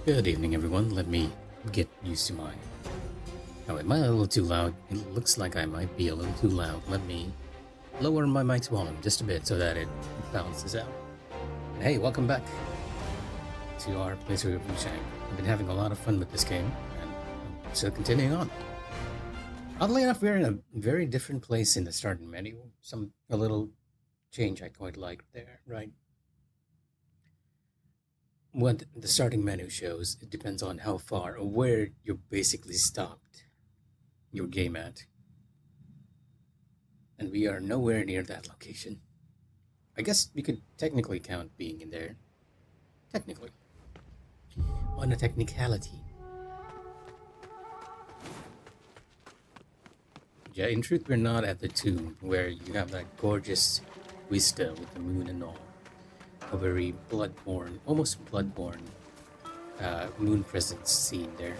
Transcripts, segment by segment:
Good evening, everyone. Let me get used to mine. Oh, am I a little too loud? It looks like I might be a little too loud. Let me lower my mic's volume just a bit so that it balances out. And hey, welcome back to our playthrough of Wushang. I've been having a lot of fun with this game, and I'm still continuing on. Oddly enough, we're in a very different place in the starting menu. A little change I quite liked there, right? What the starting menu shows, it depends on how far or where you basically stopped your game at. And we are nowhere near that location. I guess we could technically count being in there. Technically. On a technicality. Yeah, in truth, we're not at the tomb where you have that gorgeous vista with the moon and all. A very bloodborne, almost bloodborne moon presence scene there.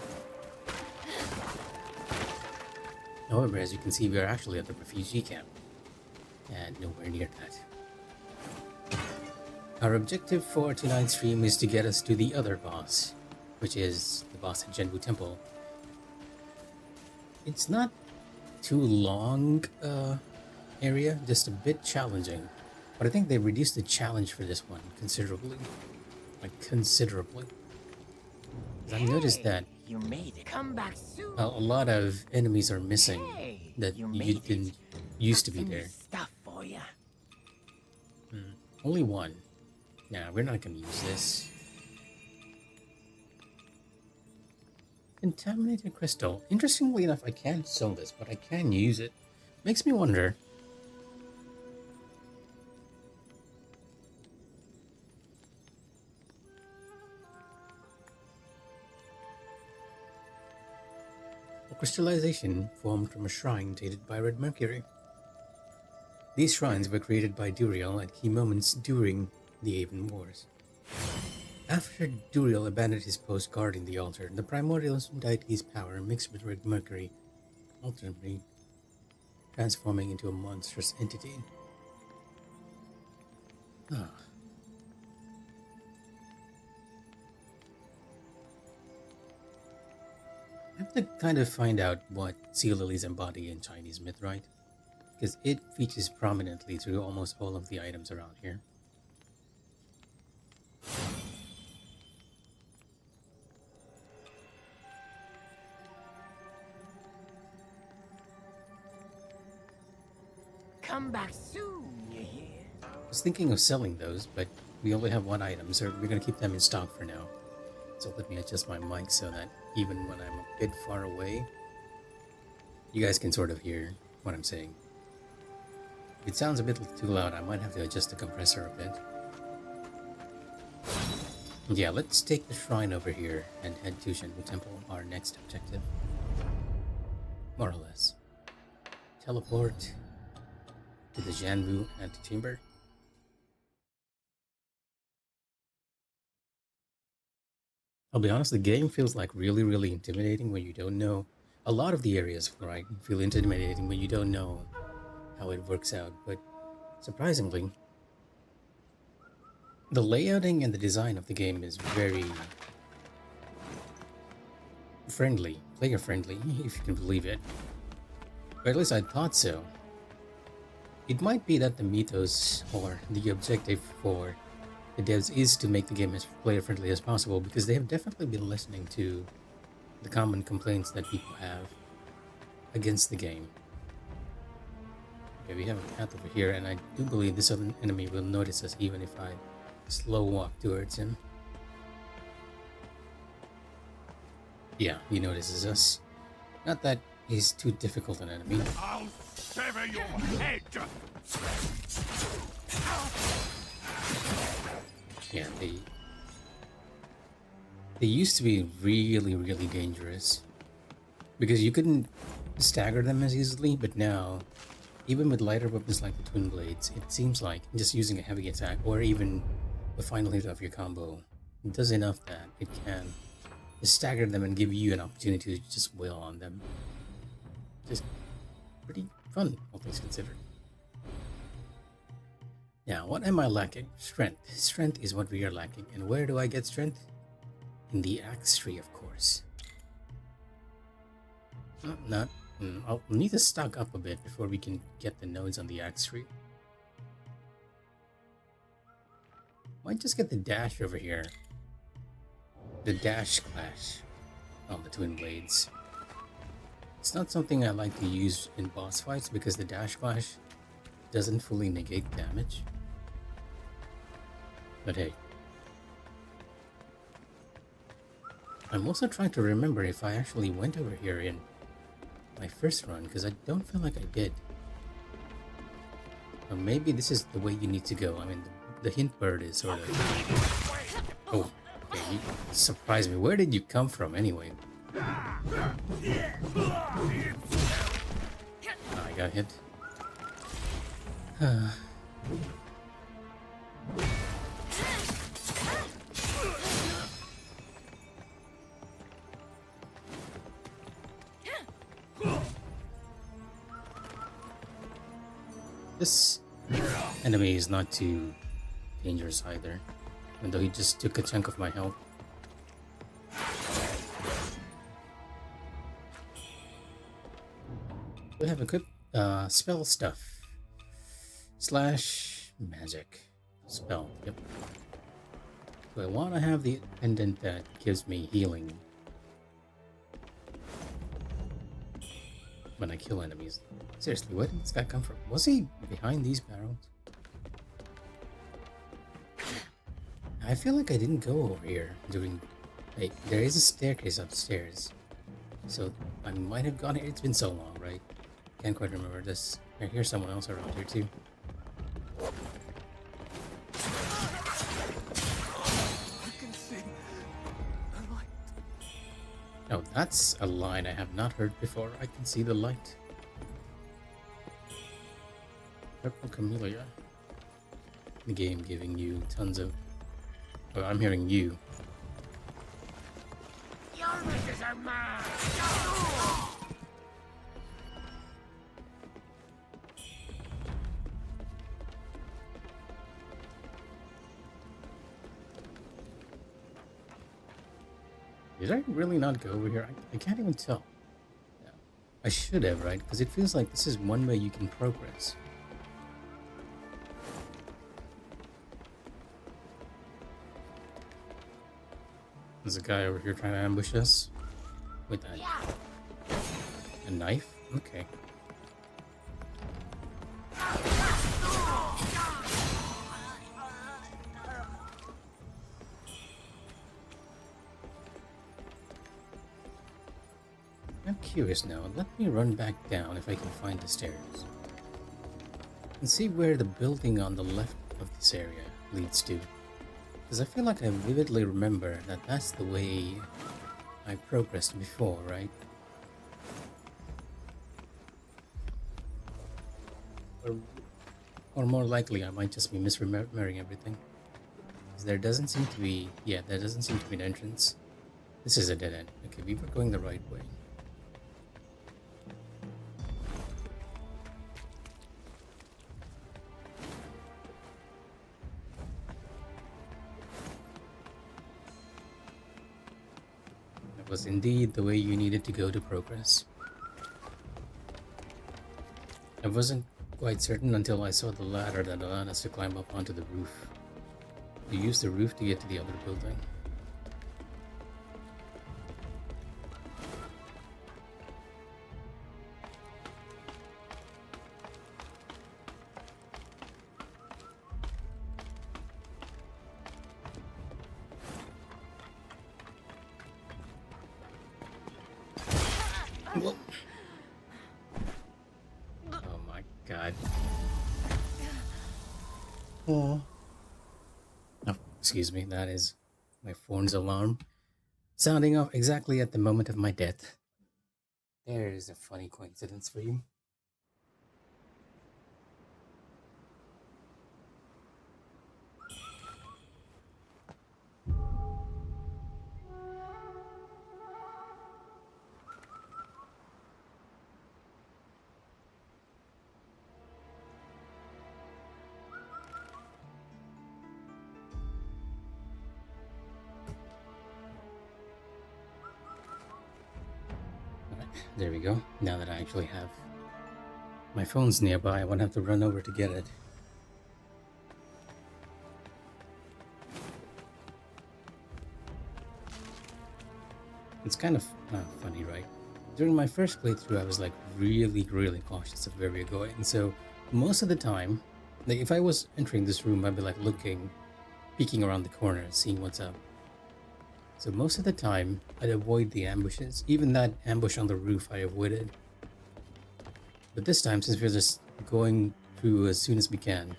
However, as you can see, we are actually at the refugee camp, and nowhere near that. Our objective for tonight's stream is to get us to the other boss, which is the boss at Zhenwu Temple. It's not too long area, just a bit challenging. But I think they reduced the challenge for this one considerably. Like, considerably. I've noticed that you made it. Come back soon. a lot of enemies are missing that you didn't used to be there. Stuff for ya. Only one. Nah, we're not gonna use this. Contaminated crystal. Interestingly enough, I can't sell this, but I can use it. Makes me wonder. Crystallization formed from a shrine dated by red mercury. These shrines were created by Duriel at key moments during the Avian Wars. After Duriel abandoned his post guarding the altar, the primordial deity's power mixed with red mercury, ultimately transforming into a monstrous entity. I have to kind of find out what sea lilies embody in Chinese myth, right? Because it features prominently through almost all of the items around here. Come back soon, you hear? I was thinking of selling those, but we only have one item, so we're going to keep them in stock for now. So let me adjust my mic so that even when I'm a bit far away, you guys can sort of hear what I'm saying. If it sounds a bit too loud, I might have to adjust the compressor a bit. Yeah, let's take the shrine over here and head to Zhenwu Temple, our next objective. More or less. Teleport to the Zhenwu antechamber. I'll be honest, the game feels like really intimidating when you don't know. A lot of the areas, right, feel intimidating when you don't know how it works out, but surprisingly, the layouting and the design of the game is very friendly, player friendly, if you can believe it. Or at least I thought so. It might be that the mythos or the objective for the devs is to make the game as player friendly as possible, because they have definitely been listening to the common complaints that people have against the game. Okay, we have a path over here, and I do believe this other enemy will notice us even if I slow walk towards him. Yeah, he notices us. Not that he's too difficult an enemy. I'll sever your head! Yeah, they used to be really dangerous because you couldn't stagger them as easily, but now, even with lighter weapons like the twin blades, it seems like just using a heavy attack or even the final hit of your combo does enough that it can stagger them and give you an opportunity to just wail on them. Just pretty fun, all things considered. Now, what am I lacking? Strength. Strength is what we are lacking. And where do I get strength? in the axe tree, of course. Not. I'll need to stock up a bit before we can get the nodes on the axe tree. Might just get the dash over here. The dash clash on the twin blades. It's not something I like to use in boss fights because the dash clash doesn't fully negate damage. But hey. I'm also trying to remember if I actually went over here in my first run, because I don't feel like I did. Or maybe this is the way you need to go. I mean, the hint bird is sort of... Oh, okay, you surprised me. Where did you come from anyway? I got hit. This enemy is not too dangerous either, even though he just took a chunk of my health. We have a good spell stuff. Slash magic spell. Yep. So I want to have the pendant that gives me healing when I kill enemies. Seriously, where did this guy come from? Was he behind these barrels? I feel like I didn't go over here during... Hey, there is a staircase upstairs. So I might have gone here. It's been so long, right? Can't quite remember this. I hear someone else around here too. I can see the light. Oh, that's a line I have not heard before. I can see the light. Purple Camellia. The game giving you tons of... Oh, I'm hearing you. Your wishes are mine. Did I really not go over here? I can't even tell. Yeah. I should have, right? Because it feels like this is one way you can progress. There's a guy over here trying to ambush us with a knife. Okay. I'm curious now. Let me run back down if I can find the stairs and see where the building on the left of this area leads to. Because I feel like I vividly remember that that's the way I progressed before, right? Or more likely, I might just be misremembering everything. Because there doesn't seem to be... Yeah, there doesn't seem to be an entrance. This is a dead end. Okay, we were going the right way. Was indeed the way you needed to go to progress. I wasn't quite certain until I saw the ladder that allowed us to climb up onto the roof. You use the roof to get to the other building. Whoa. Oh my god. Oh, excuse me, that is my phone's alarm sounding off exactly at the moment of my death. There's a funny coincidence for you. There we go. Now that I actually have my phone's nearby, I won't have to run over to get it. It's kind of funny, right? During my first playthrough, I was like really cautious of where we're going. So most of the time, like if I was entering this room, I'd be like looking, peeking around the corner and seeing what's up. So most of the time, I'd avoid the ambushes. Even that ambush on the roof, I avoided. But this time, since we're just going through as soon as we can,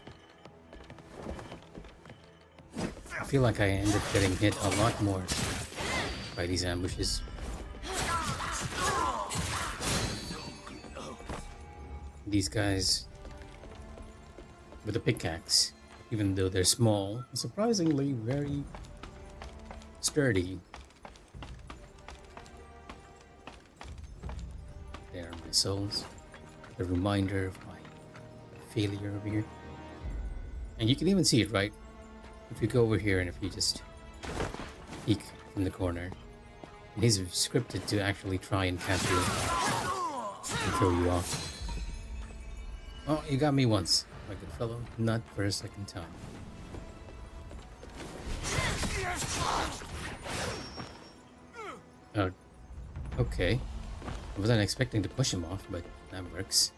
I feel like I end up getting hit a lot more by these ambushes. These guys with a pickaxe, even though they're small, are surprisingly very sturdy. There are my souls. A reminder of my failure over here. And you can even see it, right? If you go over here and if you just peek from the corner, it is scripted to actually try and catch you and throw you off. Oh, you got me once, my good fellow. Not for a second time. Oh, okay. I wasn't expecting to push him off, but that works.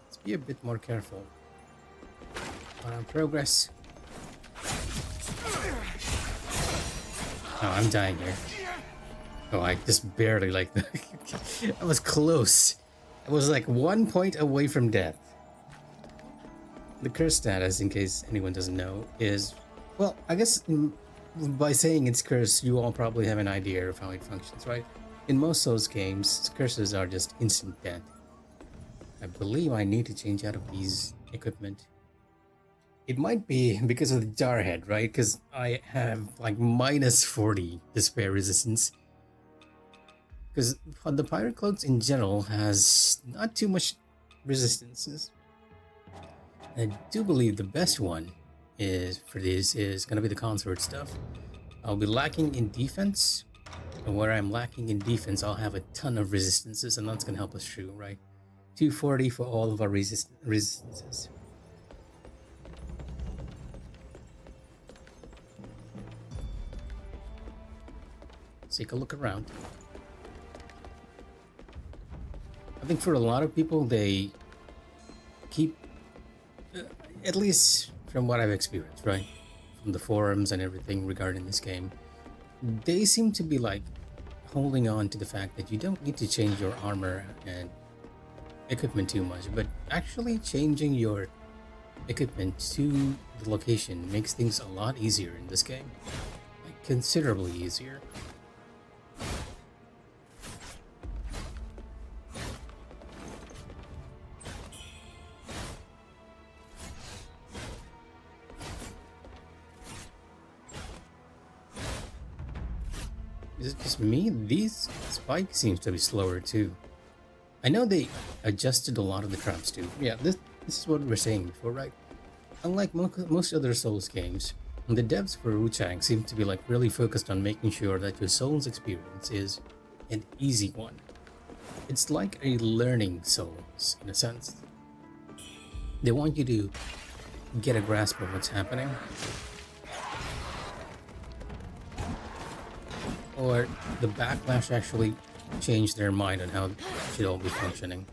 Let's be a bit more careful. On progress. Oh, I'm dying here. Oh, I just barely like that. I was close. I was like 1 point away from death. The curse status, in case anyone doesn't know, is... Well, I guess by saying it's cursed, you all probably have an idea of how it functions, right? In most Souls games, curses are just instant death. I believe I need to change out of these equipment. It might be because of the Jarhead, right? Because I have like minus 40 despair resistance. Because the Pirate Clothes in general has not too much resistances. I do believe the best one is for this is going to be the consort stuff. I'll be lacking in defense. And where I'm lacking in defense, I'll have a ton of resistances, and that's going to help us through, right? 240 for all of our resistances. Let's take a look around. I think for a lot of people, they keep, at least from what I've experienced, right? From the forums and everything regarding this game, they seem to be like holding on to the fact that you don't need to change your armor and equipment too much, but actually changing your equipment to the location makes things a lot easier in this game. Like, considerably easier. Is it just me? These spikes seems to be slower too. I know they adjusted a lot of the traps too. Yeah, this is what we were saying before, right? Unlike most other Souls games, the devs for Wuchang seem to be like really focused on making sure that your Souls experience is an easy one. It's like a learning Souls in a sense. They want you to get a grasp of what's happening. Or the backlash actually changed their mind on how it should all be functioning.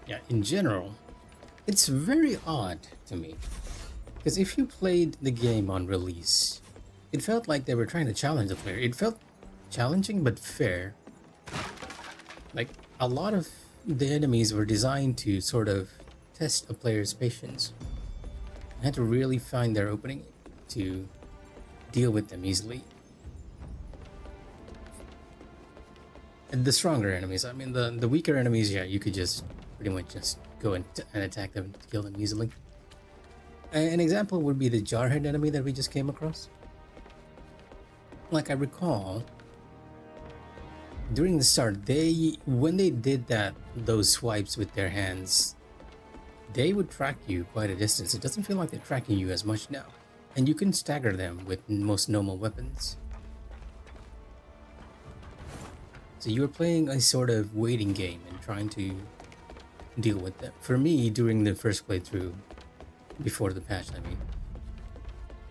Yeah, in general, it's very odd to me. Because if you played the game on release, it felt like they were trying to challenge the player. It felt challenging but fair. Like, a lot of the enemies were designed to sort of test a player's patience. You had to really find their opening to deal with them easily. And the stronger enemies, I mean the weaker enemies, yeah, you could just pretty much just go and attack them to kill them easily. An example would be the Jarhead enemy that we just came across. like I recall, during the start, when they did those swipes with their hands, they would track you quite a distance. It doesn't feel like they're tracking you as much now, and you can stagger them with most normal weapons. So you were playing a sort of waiting game and trying to deal with them. For me, during the first playthrough, before the patch, I mean,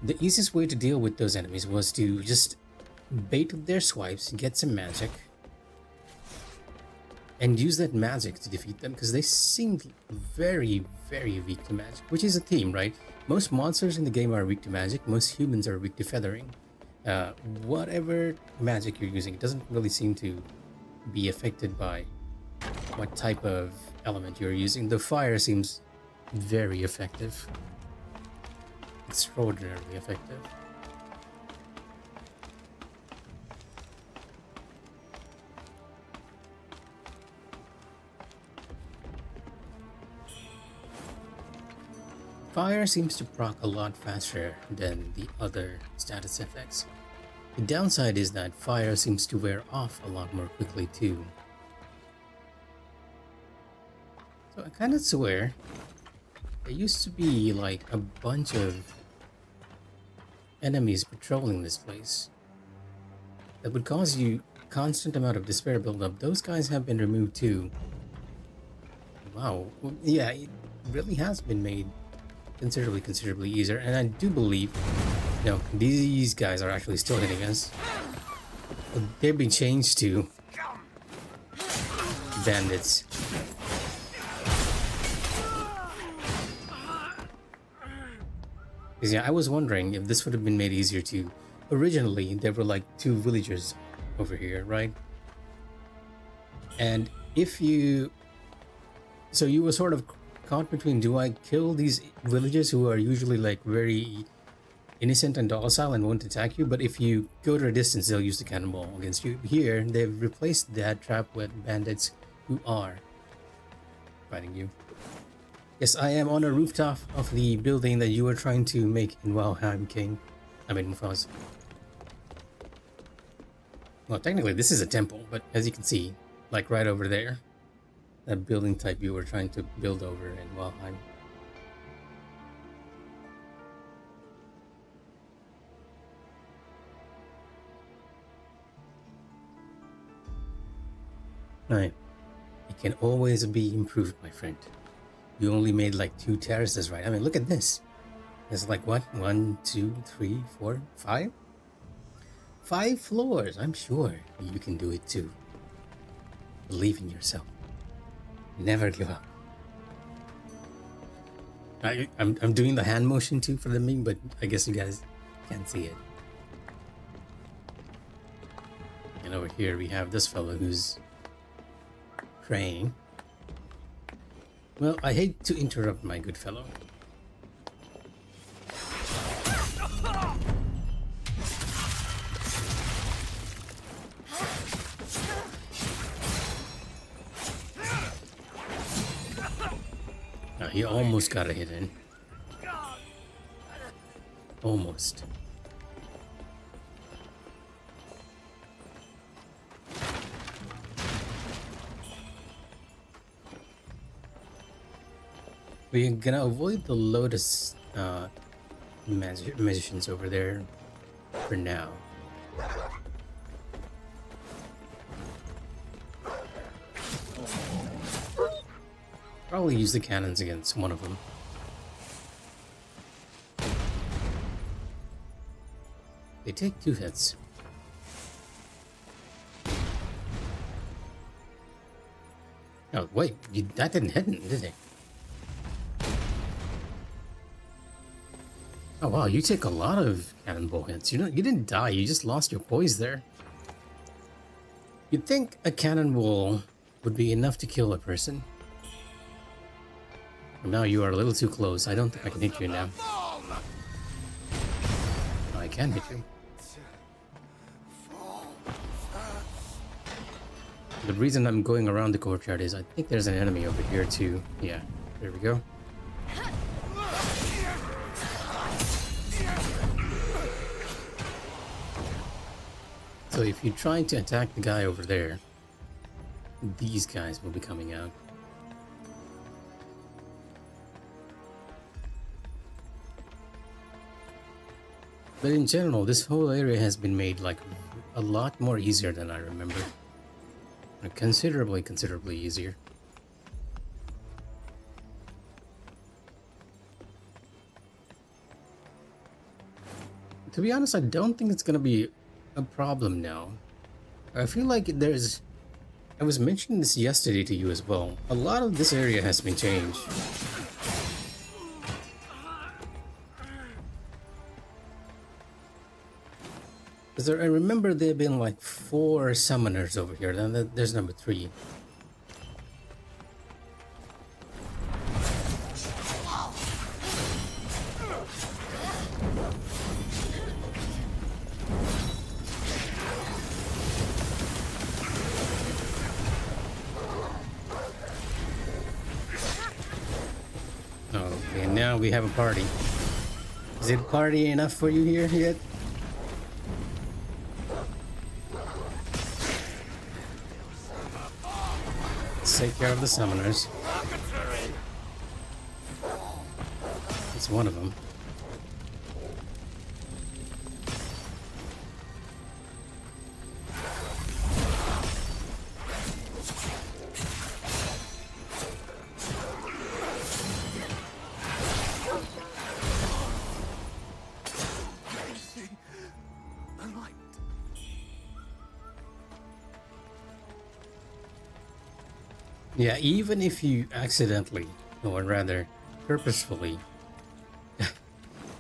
the easiest way to deal with those enemies was to just bait their swipes, get some magic, and use that magic to defeat them, because they seemed very, very weak to magic, which is a theme, right? Most monsters in the game are weak to magic, most humans are weak to feathering. Whatever magic you're using, it doesn't really seem to be affected by what type of element you're using. The fire seems very effective. Extraordinarily effective. Fire seems to proc a lot faster than the other status effects. The downside is that fire seems to wear off a lot more quickly too. So I kind of swear there used to be like a bunch of enemies patrolling this place that would cause you constant amount of despair buildup. Those guys have been removed too. Wow, yeah, it really has been made considerably easier, and I do believe, no, these guys are actually still hitting us. They've been changed to bandits. Because yeah, I was wondering if this would have been made easier too. Originally, there were like 2 villagers over here, right? And if you... So you were sort of caught between, do I kill these villagers who are usually like very innocent and docile and won't attack you, but if you go to a distance, they'll use the cannonball against you. Here, they've replaced that trap with bandits who are fighting you. Yes, I am on a rooftop of the building that you were trying to make in Valheim, King. I mean, Mufaz. Well, technically, this is a temple, but as you can see, like right over there, that building type you were trying to build over in Valheim. Right. It can always be improved, my friend. You only made like 2 terraces, right? I mean, look at this. There's like what? 1, 2, 3, 4, 5? 5 floors. I'm sure you can do it too. Believe in yourself. Never give up. I'm doing the hand motion too for the meme, but I guess you guys can't see it. And over here we have this fellow who's praying. Well, I hate to interrupt my good fellow. He almost got a hit in. Almost. We're gonna avoid the Lotus magicians over there for now. Probably use the cannons against one of them. They take 2 hits. Oh wait, that didn't hit him, did it? Oh wow, you take a lot of cannonball hits. You didn't die, you just lost your poise there. You'd think a cannonball would be enough to kill a person. Now you are a little too close. I don't think I can hit you now. I can hit you. The reason I'm going around the courtyard is I think there's an enemy over here too. Yeah, there we go. So if you try to attack the guy over there, these guys will be coming out. But in general, this whole area has been made like a lot more easier than I remember. Considerably easier. To be honest, I don't think it's gonna be a problem now. I feel like there's... I was mentioning this yesterday to you as well. A lot of this area has been changed. Because I remember there have been like 4 summoners over here, then there's number 3. Okay, now we have a party. Is it party enough for you here yet? Let's take care of the summoners. It's one of them. Yeah, even if you accidentally, or rather purposefully,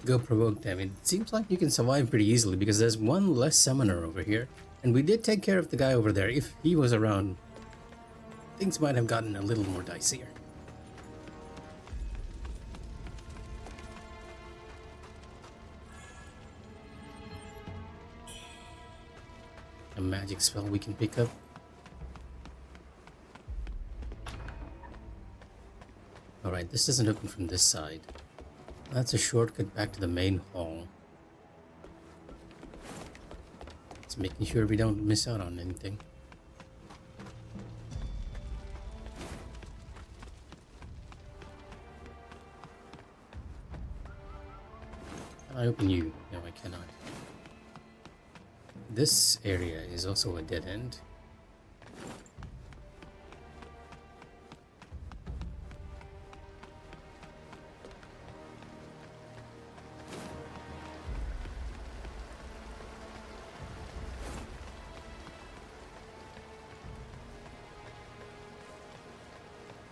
go provoke them, it seems like you can survive pretty easily because there's one less summoner over here. And we did take care of the guy over there. If he was around, things might have gotten a little more dicier. A magic spell we can pick up. Alright, this doesn't open from this side. That's a shortcut back to the main hall. It's making sure we don't miss out on anything. Can I open you? No, I cannot. This area is also a dead end.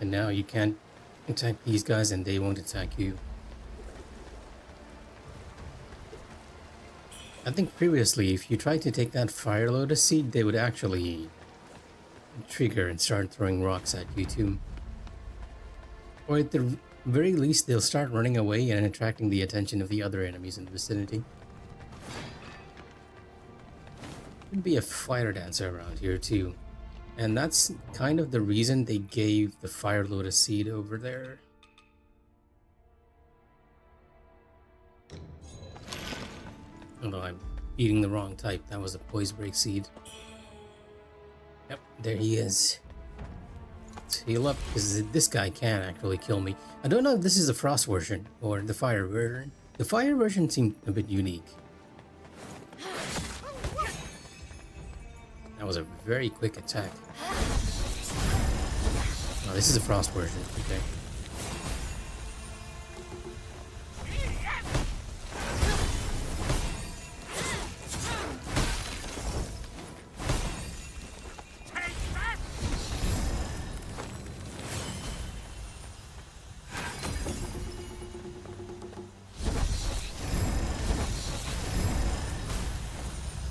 And now you can't attack these guys and they won't attack you. I think previously if you tried to take that Fire Lotus seed, they would actually trigger and start throwing rocks at you too. Or at the very least they'll start running away and attracting the attention of the other enemies in the vicinity. Could be a fire dancer around here too. And that's kind of the reason they gave the Fire Lotus seed over there. Although I'm eating the wrong type, that was a Poise Break seed. Yep, there he is. Let's heal up, because this guy can actually kill me. I don't know if this is the Frost version or the Fire version. The Fire version seemed a bit unique. That was a very quick attack. Oh, this is a Frost version, okay.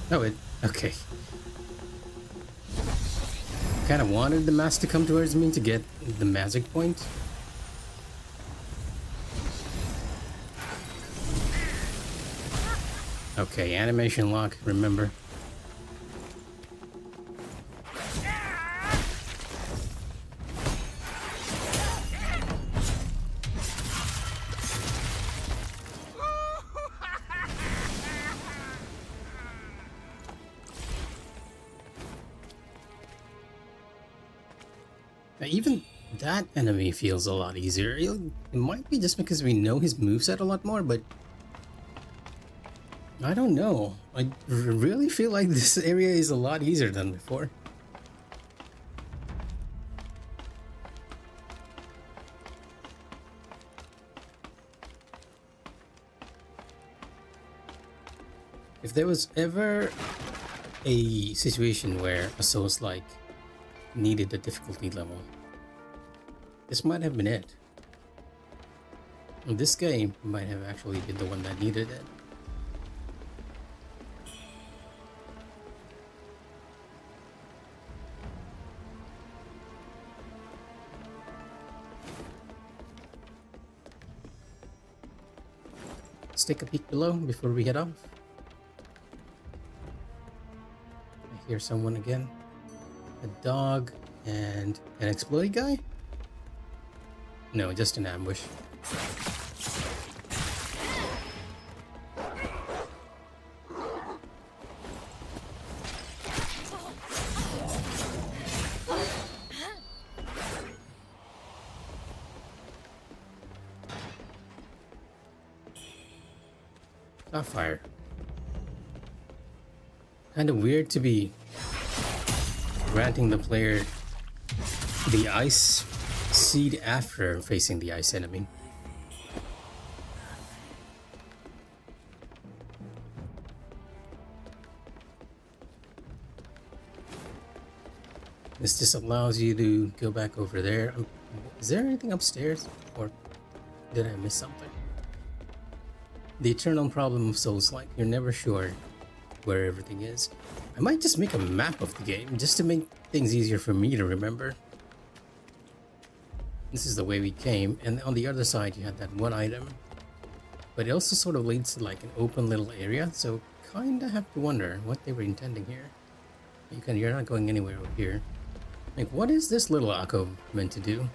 Oh, okay. Kind of wanted the mask to come towards me to get the magic point. Okay, animation lock, remember. Now, even that enemy feels a lot easier. It might be just because we know his moveset a lot more, but I don't know. I really feel like this area is a lot easier than before. If there was ever a situation where a Souls-like needed a difficulty level, this might have been it. And this game might have actually been the one that needed it. Let's take a peek below before we head off. I hear someone again. A dog and an exploding guy? No, just an ambush. Fire. Kind of weird to be granting the player the ice seed after facing the ice enemy. This just allows you to go back over there. Is there anything upstairs, or did I miss something? The eternal problem of Souls-like, you're never sure where everything is. I might just make a map of the game just to make things easier for me to remember. This is the way we came, and on the other side you had that one item. But it also sort of leads to like an open little area, so kinda have to wonder what they were intending here. You're not going anywhere over here. Like, what is this little alcove meant to do?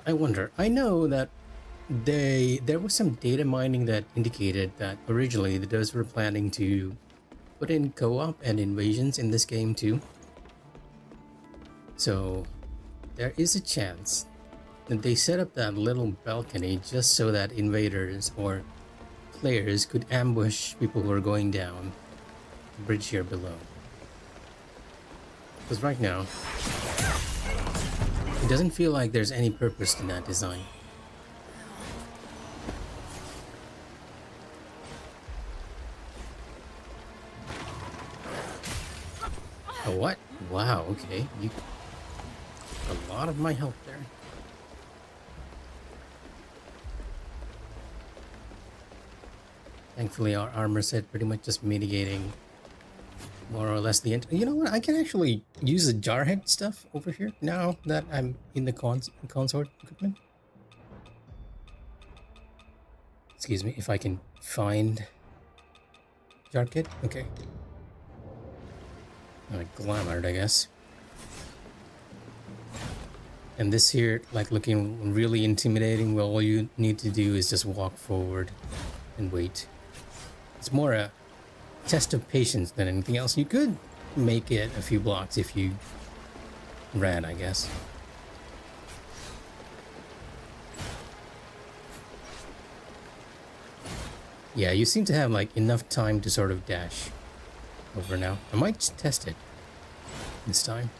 I wonder. I know that there was some data mining that indicated that originally the devs were planning to put in co-op and invasions in this game too. So there is a chance that they set up that little balcony just so that invaders or players could ambush people who are going down the bridge here below. Because right now, it doesn't feel like there's any purpose to that design. Oh, what? Wow, okay. You a lot of my help there. Thankfully, our armor set pretty much just mitigating more or less the end. You know what? I can actually use the jarhead stuff over here now that I'm in the consort equipment. Excuse me, if I can find jar kit. Okay. Glamored, I guess. And this here, like, looking really intimidating. Well, all you need to do is just walk forward and wait. It's more a test of patience than anything else. You could make it a few blocks if you ran, I guess. Yeah, you seem to have like enough time to sort of dash over now. I might just test it this time.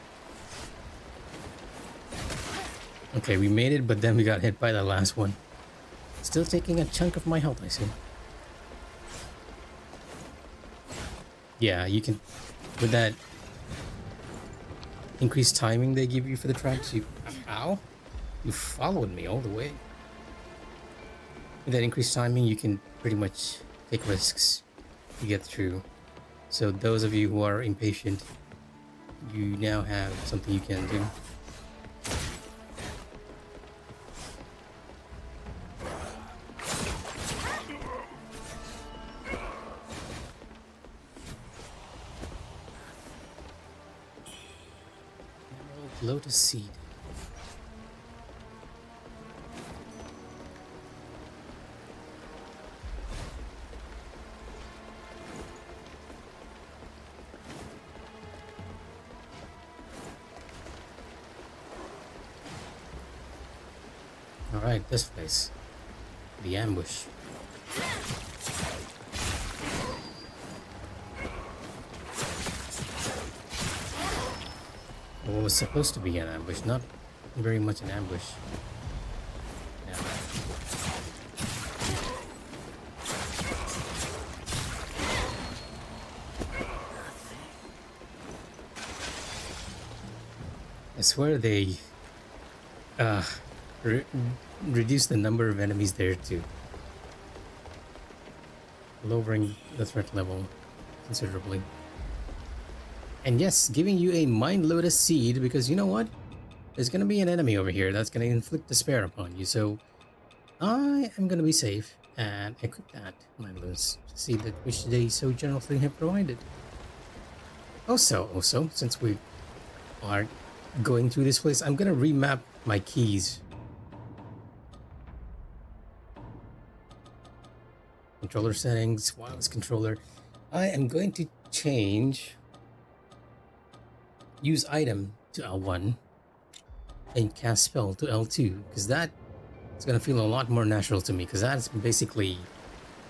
Okay, we made it, but then we got hit by the last one. Still taking a chunk of my health, I see. Yeah, you can, with that increased timing they give you for the tracks, ow, you followed me all the way. With that increased timing, you can pretty much take risks to get through. So those of you who are impatient, you now have something you can do. Lotus seed. Alright, this place. The ambush. Well, it was supposed to be an ambush, not very much an ambush. Yeah. I swear they uh, re reduce the number of enemies there too, lowering the threat level considerably. And yes, giving you a Mind Lotus seed, because you know what? There's gonna be an enemy over here that's gonna inflict despair upon you, so I am gonna be safe and equip that Mind Lotus seed that which they so generously have provided. Also, since we are going through this place, I'm gonna remap my keys. Controller settings, wireless controller. I am going to change use item to L1 and cast spell to L2, because that is going to feel a lot more natural to me, because that's basically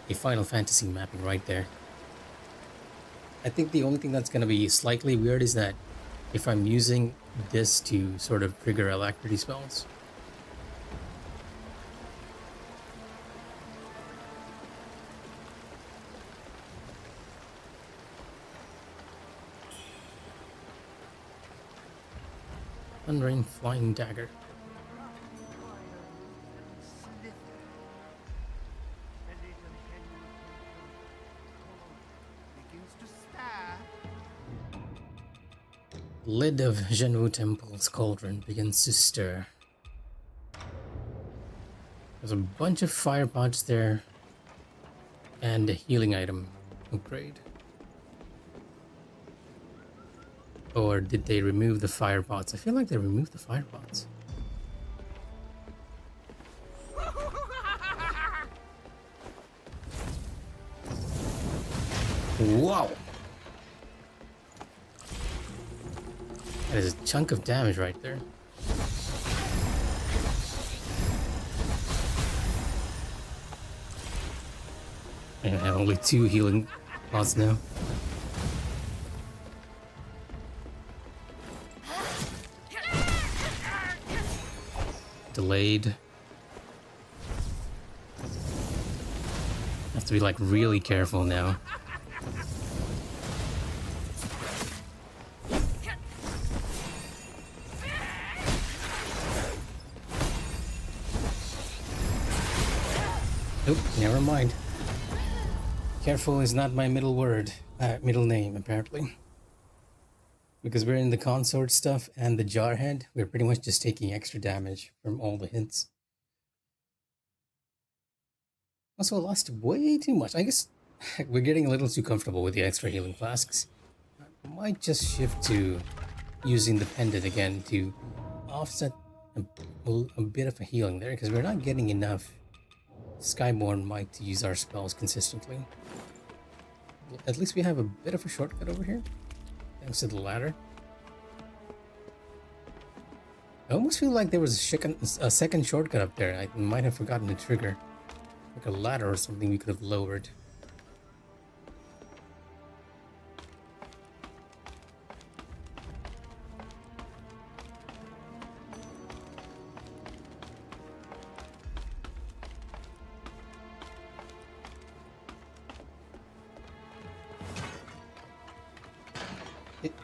a Final Fantasy mapping right there. I think the only thing that's going to be slightly weird is that if I'm using this to sort of trigger alacrity spells. Thundering Flying Dagger. Lid of Zhenwu Temple's cauldron begins to stir. There's a bunch of fire pots there and a healing item upgrade. Or did they remove the fire pots? I feel like they removed the fire pots. Wow! That is a chunk of damage right there. And I have only 2 healing pots now. Delayed. Have to be like really careful now. Nope, never mind. Careful is not my middle name apparently. Because we're in the consort stuff and the jarhead, we're pretty much just taking extra damage from all the hints. Also, I lost way too much. I guess we're getting a little too comfortable with the extra healing flasks. I might just shift to using the pendant again to offset a bit of a healing there, because we're not getting enough Skyborn Might to use our spells consistently. At least we have a bit of a shortcut over here. Thanks to the ladder. I almost feel like there was a second shortcut up there. I might have forgotten to trigger. Like a ladder or something we could have lowered.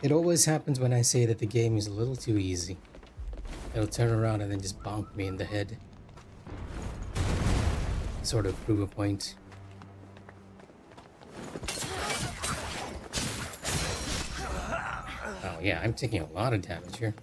It always happens when I say that the game is a little too easy. It'll turn around and then just bonk me in the head. Sort of prove a point. Oh yeah, I'm taking a lot of damage here.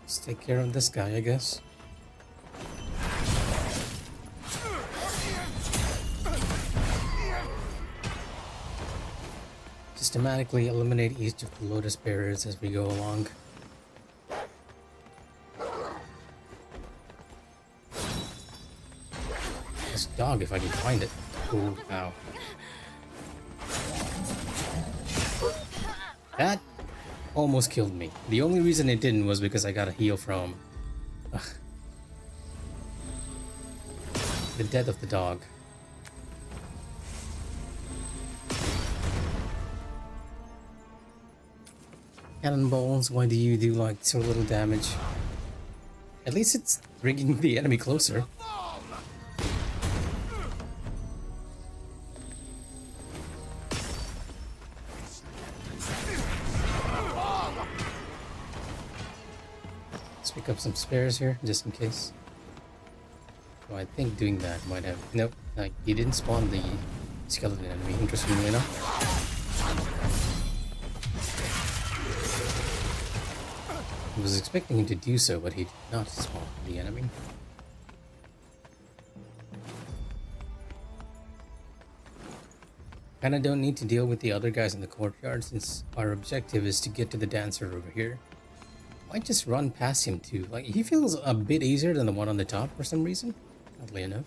Let's take care of this guy, I guess. Systematically eliminate each of the lotus bearers as we go along. This dog, if I can find it. Ooh, ow. That almost killed me. The only reason it didn't was because I got a heal from the death of the dog. Cannonballs, why do you do like so little damage? At least it's bringing the enemy closer. Let's pick up some spares here, just in case. So I think doing that might have... Nope, like, he didn't spawn the skeleton enemy, interestingly enough. I was expecting him to do so, but he did not spawn the enemy. Kinda don't need to deal with the other guys in the courtyard since our objective is to get to the dancer over here. Might just run past him too. Like, he feels a bit easier than the one on the top for some reason, oddly enough.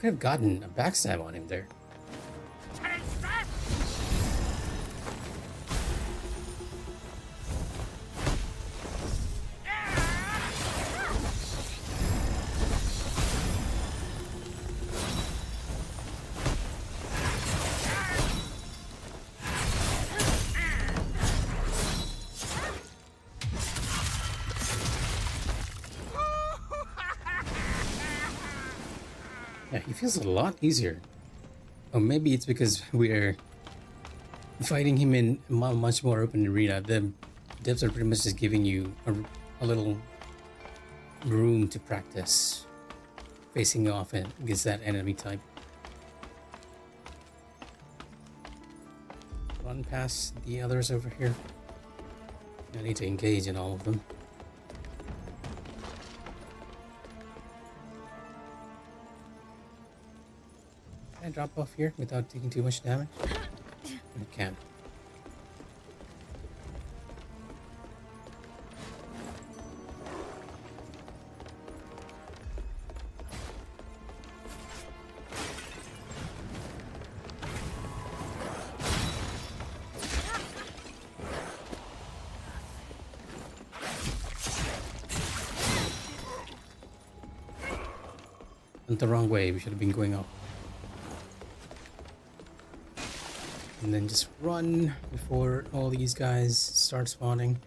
Could have gotten a backstab on him there. Yeah, he feels a lot easier. Oh, maybe it's because we're fighting him in a much more open arena. The devs are pretty much just giving you a little room to practice facing off against that enemy type. Run past the others over here. I need to engage in all of them. Can I drop off here without taking too much damage? I can. Went the wrong way, we should have been going up. And then just run before all these guys start spawning.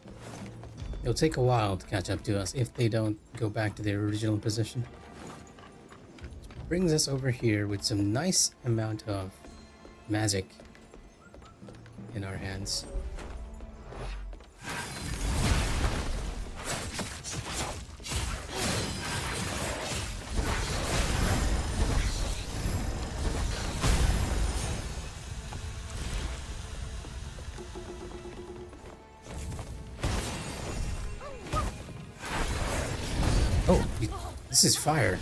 It'll take a while to catch up to us if they don't go back to their original position. Which brings us over here with some nice amount of magic in our hands. Oh, this is fire.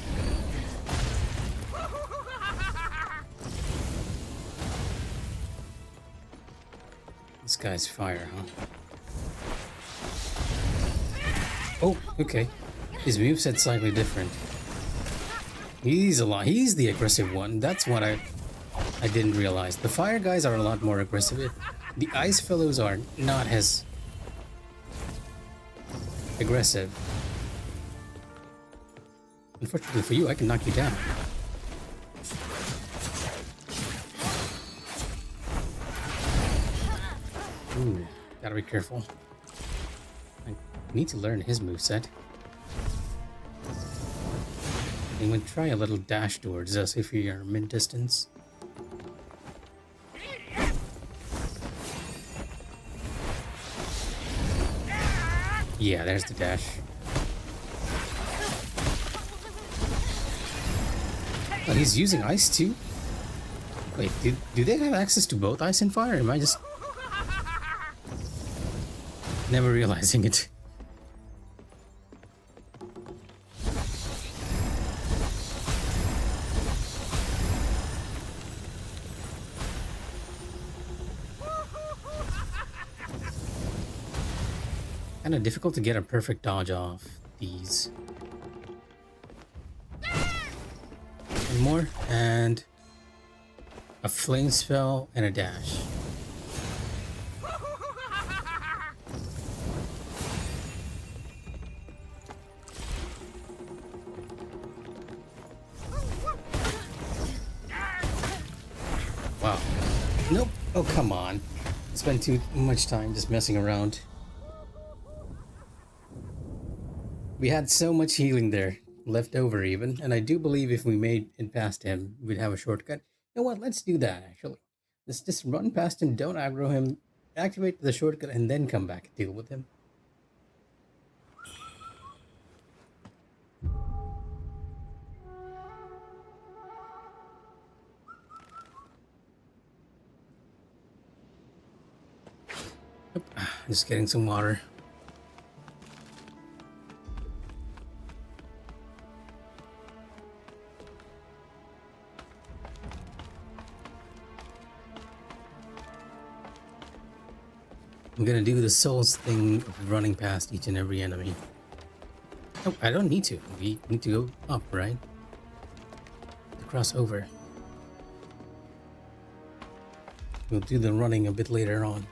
This guy's fire, huh? Oh, okay. His moveset's slightly different. He's the aggressive one. That's what I didn't realize. The fire guys are a lot more aggressive. The ice fellows are not as aggressive. Unfortunately for you, I can knock you down. Ooh, gotta be careful. I need to learn his moveset. And we'll try a little dash towards us if we are mid-distance. Yeah, there's the dash. Oh, he's using ice too? Wait, do they have access to both ice and fire? Am I just never realizing it. Kind of difficult to get a perfect dodge off these. One more, and a flame spell and a dash. Wow. Nope. Oh, come on. Spent too much time just messing around. We had so much healing there, left over even, and I do believe if we made it past him, we'd have a shortcut. You know what, let's do that actually. Let's just run past him, don't aggro him, activate the shortcut, and then come back and deal with him. Yep. Just getting some water. I'm gonna do the souls thing of running past each and every enemy. Oh, I don't need to. We need to go up, right? To cross over. We'll do the running a bit later on.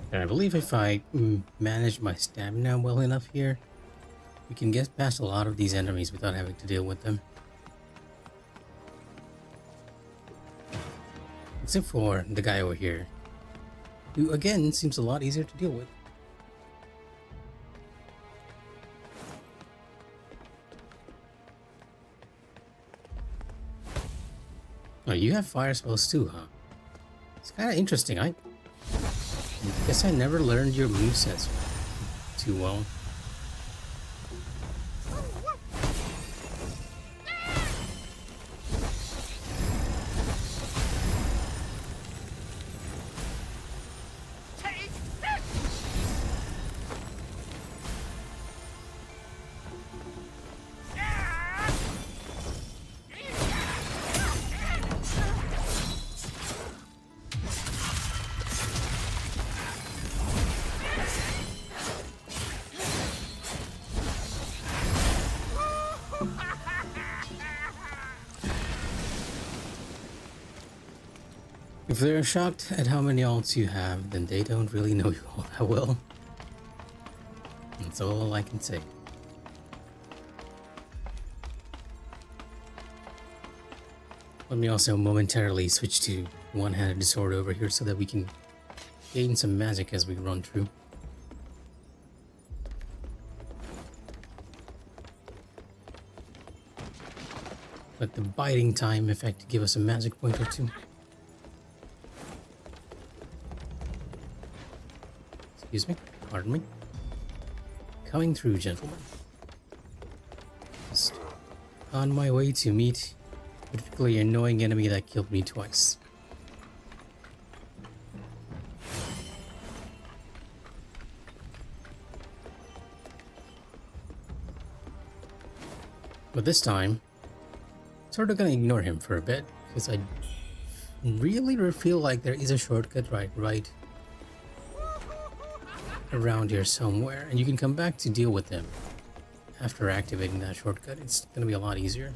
And I believe if I manage my stamina well enough here, we can get past a lot of these enemies without having to deal with them. Except for the guy over here, who again seems a lot easier to deal with. Oh, you have fire spells too, huh? It's kind of interesting. I guess I never learned your movesets too well. If they're shocked at how many alts you have, then they don't really know you all that well. That's all I can say. Let me also momentarily switch to one-handed sword over here so that we can gain some magic as we run through. Let the biting time effect give us a magic point or two. Excuse me, pardon me. Coming through, gentlemen. Just on my way to meet a particularly annoying enemy that killed me twice. But this time, sort of gonna ignore him for a bit, because I really feel like there is a shortcut right around here somewhere, and you can come back to deal with him after activating that shortcut. It's gonna be a lot easier.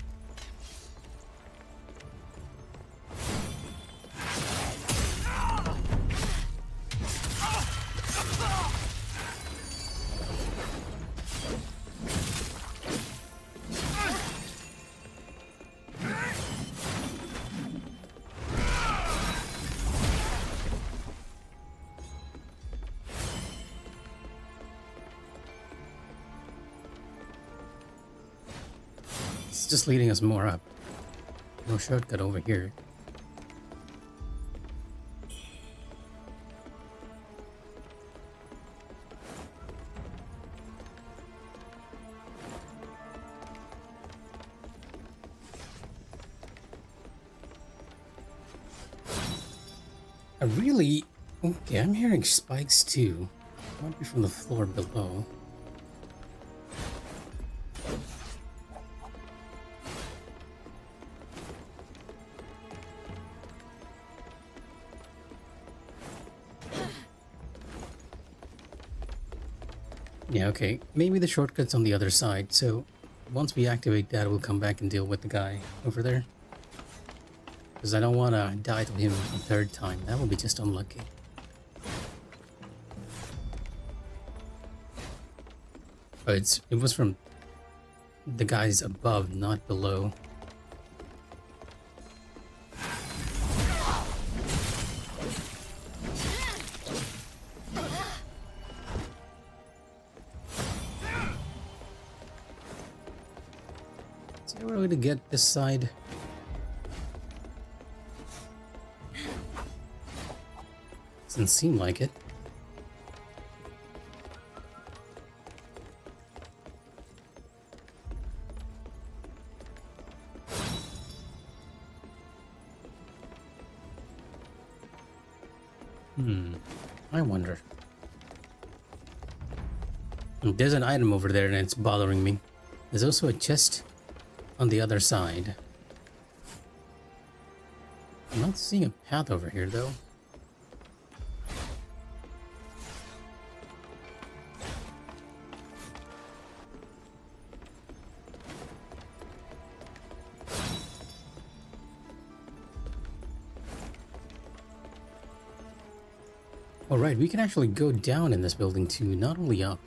just leading us more up. No shortcut over here. I really... Okay, I'm hearing spikes too. Might be from the floor below. Yeah, okay. Maybe the shortcut's on the other side, so once we activate that, we'll come back and deal with the guy over there. Because I don't want to die to him a third time. That would be just unlucky. But it was from the guys above, not below. Is there a way to get this side? Doesn't seem like it. I wonder. There's an item over there and it's bothering me. There's also a chest on the other side. I'm not seeing a path over here though. Alright, we can actually go down in this building too, not only up.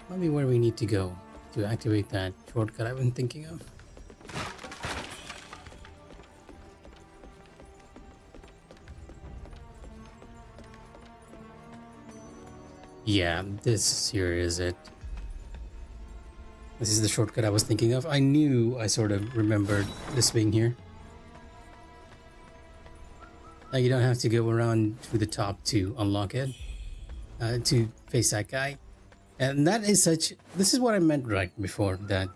Might be where we need to go to activate that shortcut I've been thinking of. Yeah, this here is it. This is the shortcut I was thinking of. I knew I sort of remembered this being here. Now you don't have to go around to the top to unlock it, to face that guy. And that is such... This is what I meant right before, that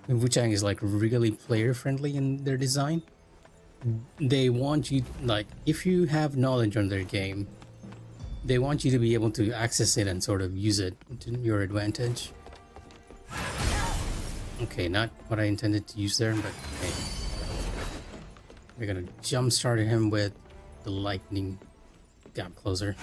Wuchang is like really player friendly in their design. They want you, like, if you have knowledge on their game, they want you to be able to access it and sort of use it to your advantage. Okay, not what I intended to use there, but okay. We're gonna jumpstart him with the lightning gap closer.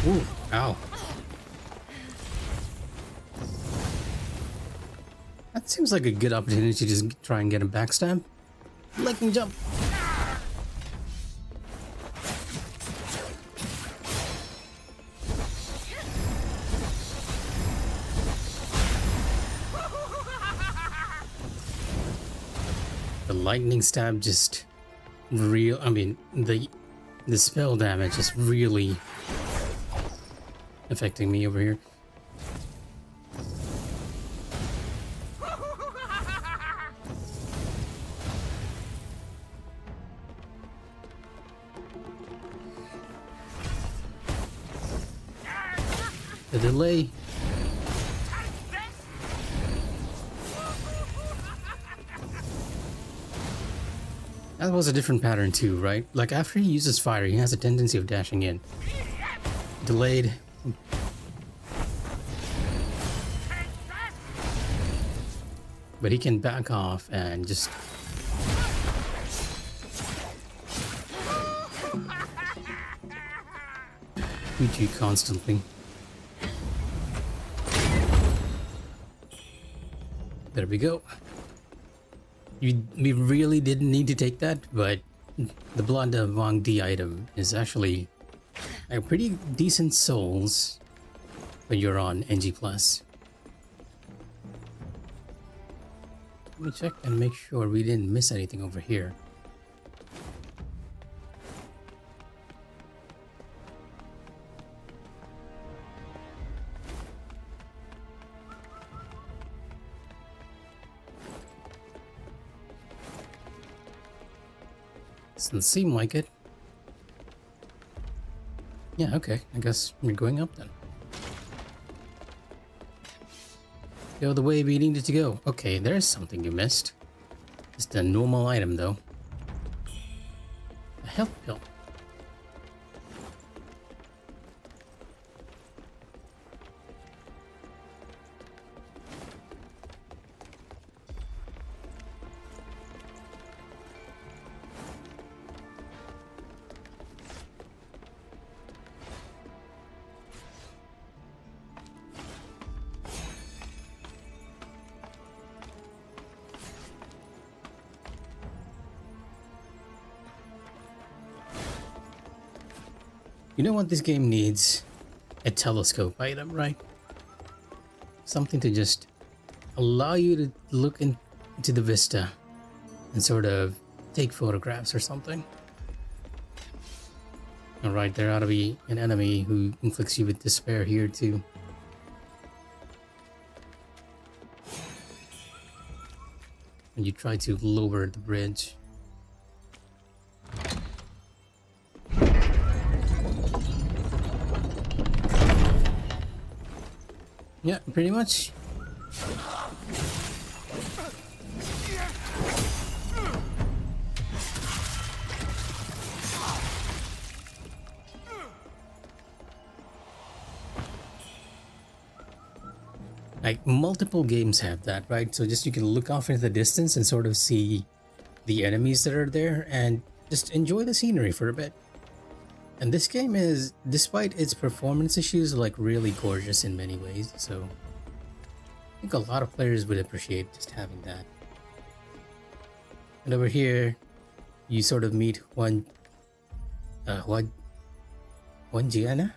Ooh, ow. That seems like a good opportunity to just try and get a backstab. Lightning jump. The lightning stab just real... I mean, the spell damage is really affecting me over here. The delay. That was a different pattern too, right? Like after he uses fire, he has a tendency of dashing in. Delayed. But he can back off and just... shoot you constantly. There we go. We really didn't need to take that, but the Blood of Wang Di item is actually a pretty decent souls when you're on NG+. Let me check and make sure we didn't miss anything over here. Doesn't seem like it. Yeah, okay. I guess we're going up then. Go the way we needed to go. Okay, there's something you missed. Just a normal item, though. A health pill. You know what this game needs? A telescope item, right? Something to just allow you to look into the vista and sort of take photographs or something. Alright, there ought to be an enemy who inflicts you with despair here too. And you try to lower the bridge. Yeah, pretty much. Like, multiple games have that, right? So just you can look off into the distance and sort of see the enemies that are there and just enjoy the scenery for a bit. And this game is, despite its performance issues, like really gorgeous in many ways. So I think a lot of players would appreciate just having that. And over here, you sort of meet Juan Gianna,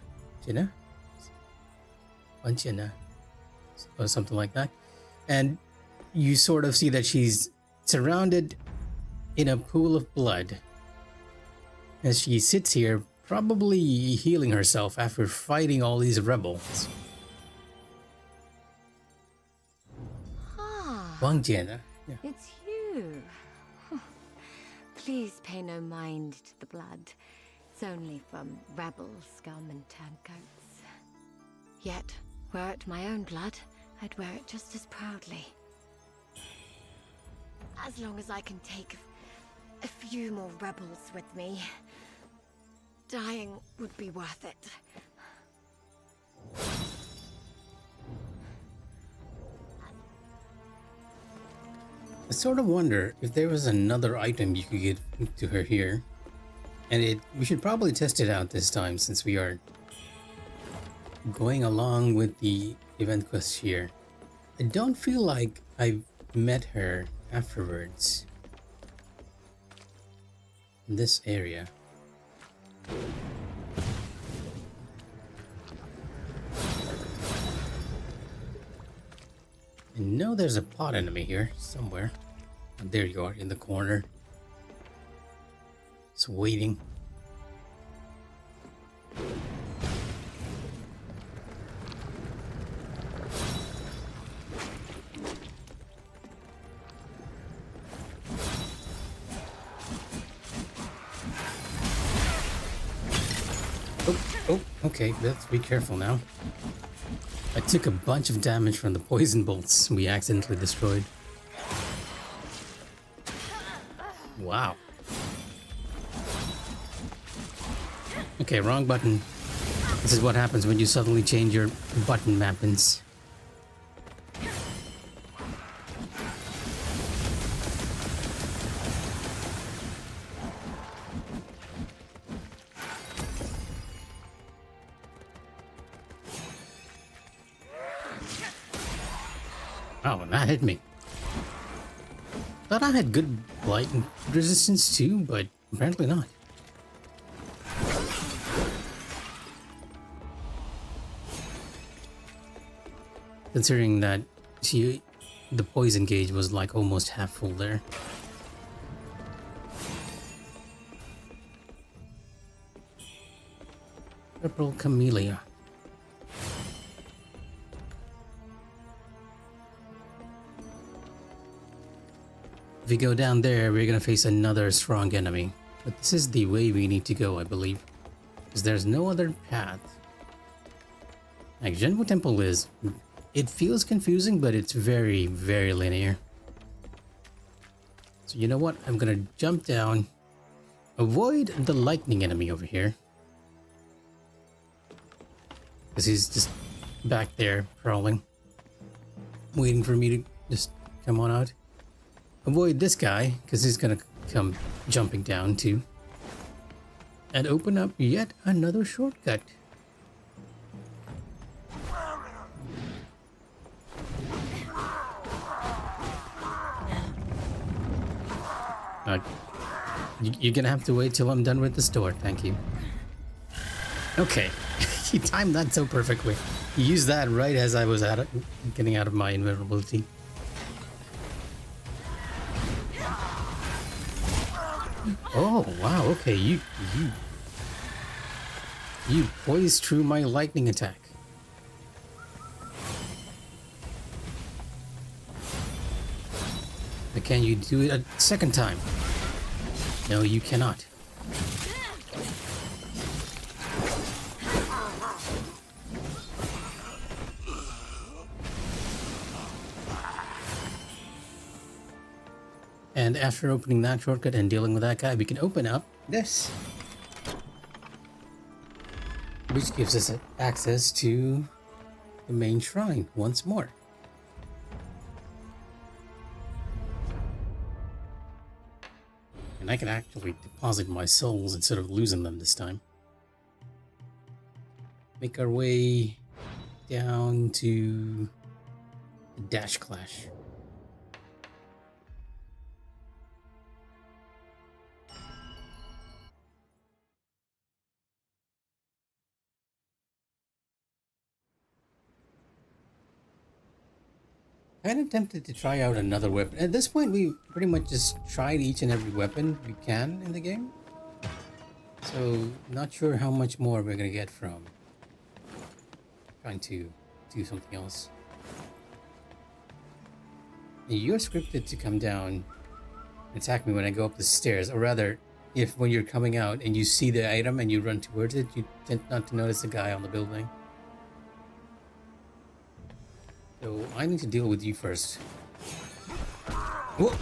or something like that. And you sort of see that she's surrounded in a pool of blood as she sits here, probably healing herself after fighting all these rebels. Wang Jian. Yeah. It's you. Please pay no mind to the blood. It's only from rebel scum and turncoats. Yet, were it my own blood, I'd wear it just as proudly. As long as I can take a few more rebels with me, dying would be worth it. I sort of wonder if there was another item you could get to her here. And we should probably test it out this time since we are going along with the event quest here. I don't feel like I've met her afterwards in this area. I know there's a pot enemy here somewhere. And there you are in the corner. It's waiting. Oh, okay, let's be careful now. I took a bunch of damage from the poison bolts we accidentally destroyed. Wow. Okay, wrong button. This is what happens when you suddenly change your button mappings. Oh, that hit me. Thought I had good blight resistance too, but apparently not. Considering that the poison gauge was like almost half full there. Purple Camellia. If we go down there, we're gonna face another strong enemy. But this is the way we need to go, I believe. Because there's no other path. Like, Zhenwu Temple is... It feels confusing, but it's very, very linear. So you know what? I'm gonna jump down. Avoid the lightning enemy over here. Because he's just back there, prowling. Waiting for me to just come on out. Avoid this guy, because he's gonna come jumping down too. And open up yet another shortcut. You're gonna have to wait till I'm done with this door, thank you. Okay, he timed that so perfectly. He used that right as I was getting out of my invulnerability. Oh wow, okay, you poised through my lightning attack. But can you do it a second time? No, you cannot. And after opening that shortcut and dealing with that guy, we can open up this. Which gives us access to the main shrine once more. And I can actually deposit my souls instead of losing them this time. Make our way down to the Dash Clash. Kind of tempted to try out another weapon. At this point, we pretty much just tried each and every weapon we can in the game. So, not sure how much more we're gonna get from trying to do something else. You're scripted to come down and attack me when I go up the stairs, or rather, if when you're coming out and you see the item and you run towards it, you tend not to notice the guy on the building. So I need to deal with you first. Whoa.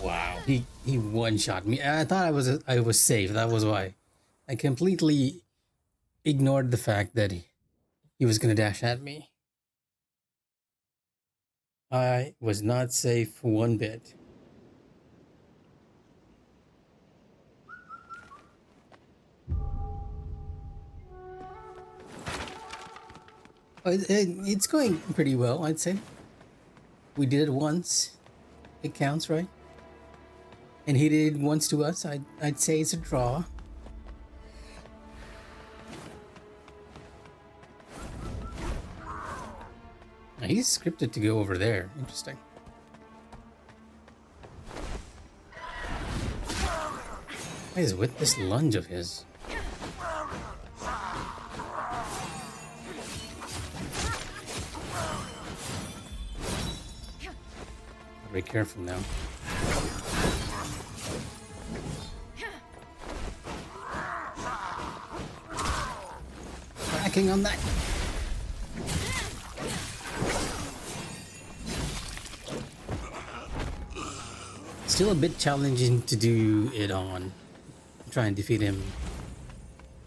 Wow, he one-shot me. I thought I was safe. That was why. I completely ignored the fact that he was gonna dash at me. I was not safe one bit. It's going pretty well, I'd say. We did it once. It counts, right? And he did it once to us. I'd say it's a draw. Now he's scripted to go over there. Interesting. What is with this lunge of his? Be careful now. Cracking on that. Still a bit challenging to do it on. Try and defeat him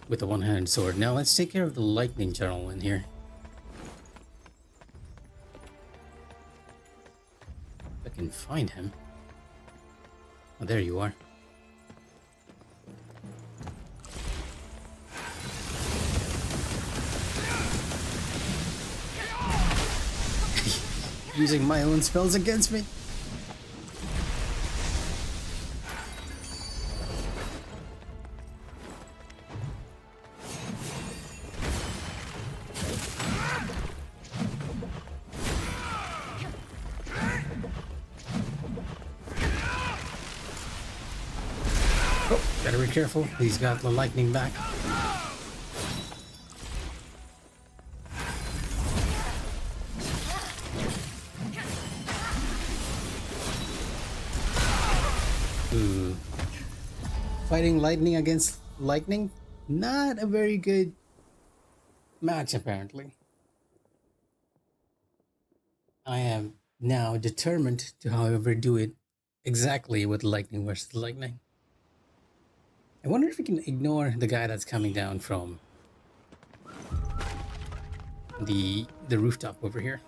with a one-handed sword. Now let's take care of the lightning general in here. If I can find him. Oh, there you are. Using my own spells against me. Better be careful. He's got the lightning back. Ooh. Fighting lightning against lightning? Not a very good match, apparently. I am now determined to, however, do it exactly with lightning versus lightning. I wonder if we can ignore the guy that's coming down from the rooftop over here.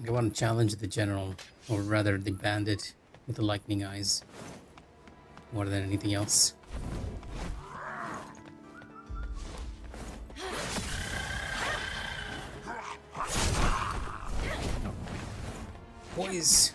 I want to challenge the general, or rather the bandit with the lightning eyes, more than anything else. Boys.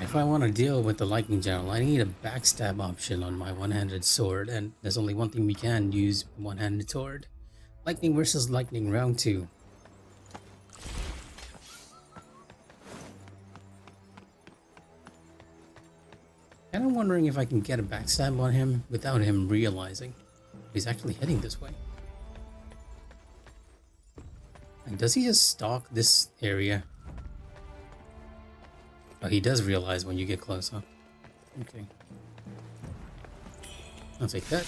If I want to deal with the lightning general, I need a backstab option on my one-handed sword, and there's only one thing we can use: one-handed sword. Lightning versus lightning, round 2. And I'm wondering if I can get a backstab on him without him realizing he's actually heading this way. And does he just stalk this area? Oh, he does realize when you get close, huh? Okay. I'll take that.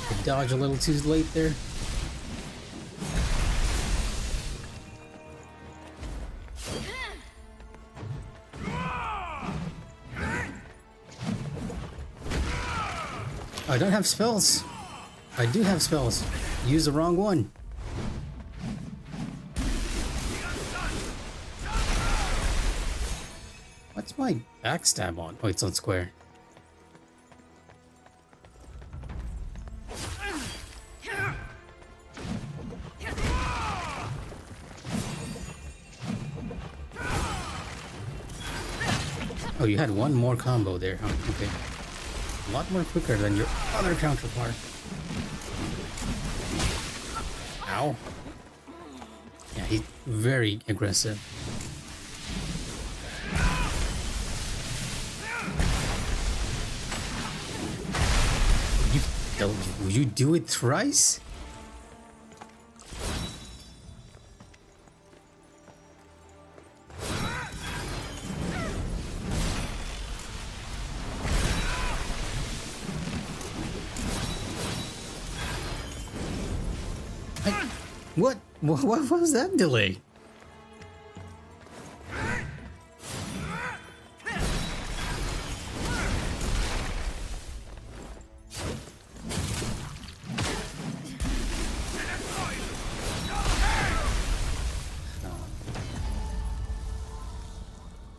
I dodge a little too late there. I don't have spells. I do have spells. Use the wrong one. What's my backstab on? Oh, it's on square. Oh, you had one more combo there, huh? Okay. A lot more quicker than your other counterpart. Ow. Yeah, he's very aggressive. Will you do it thrice? What was that delay?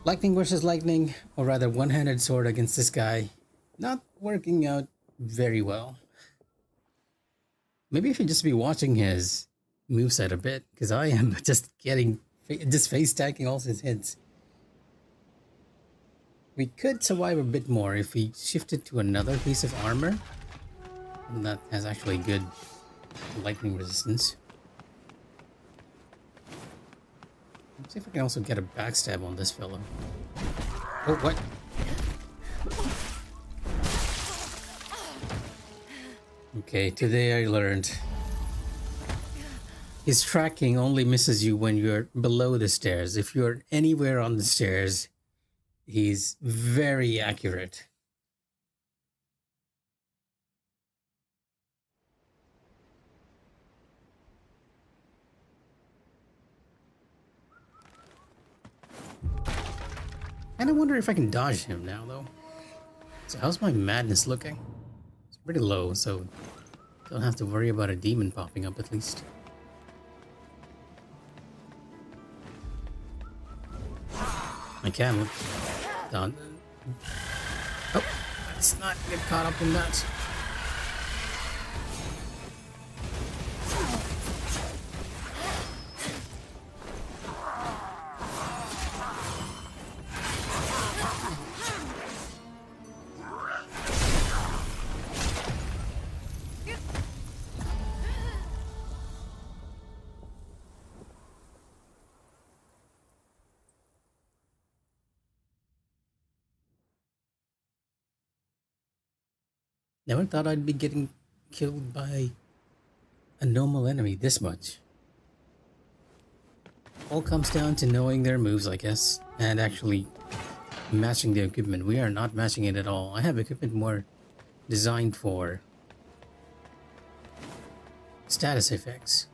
Lightning versus lightning, or rather one-handed sword against this guy, not working out very well. Maybe I should just be watching his moveset a bit, because I am just face stacking all his hits. We could survive a bit more if we shifted to another piece of armor that has actually good lightning resistance. Let's see if I can also get a backstab on this fellow. Oh, what? Okay, today I learned his tracking only misses you when you're below the stairs. If you're anywhere on the stairs, he's very accurate. And I wonder if I can dodge him now, though. So how's my madness looking? It's pretty low, so don't have to worry about a demon popping up at least. I can. Done. Oh, let's not get caught up in that. Never thought I'd be getting killed by a normal enemy this much. All comes down to knowing their moves, I guess, and actually matching the equipment. We are not matching it at all. I have equipment more designed for status effects.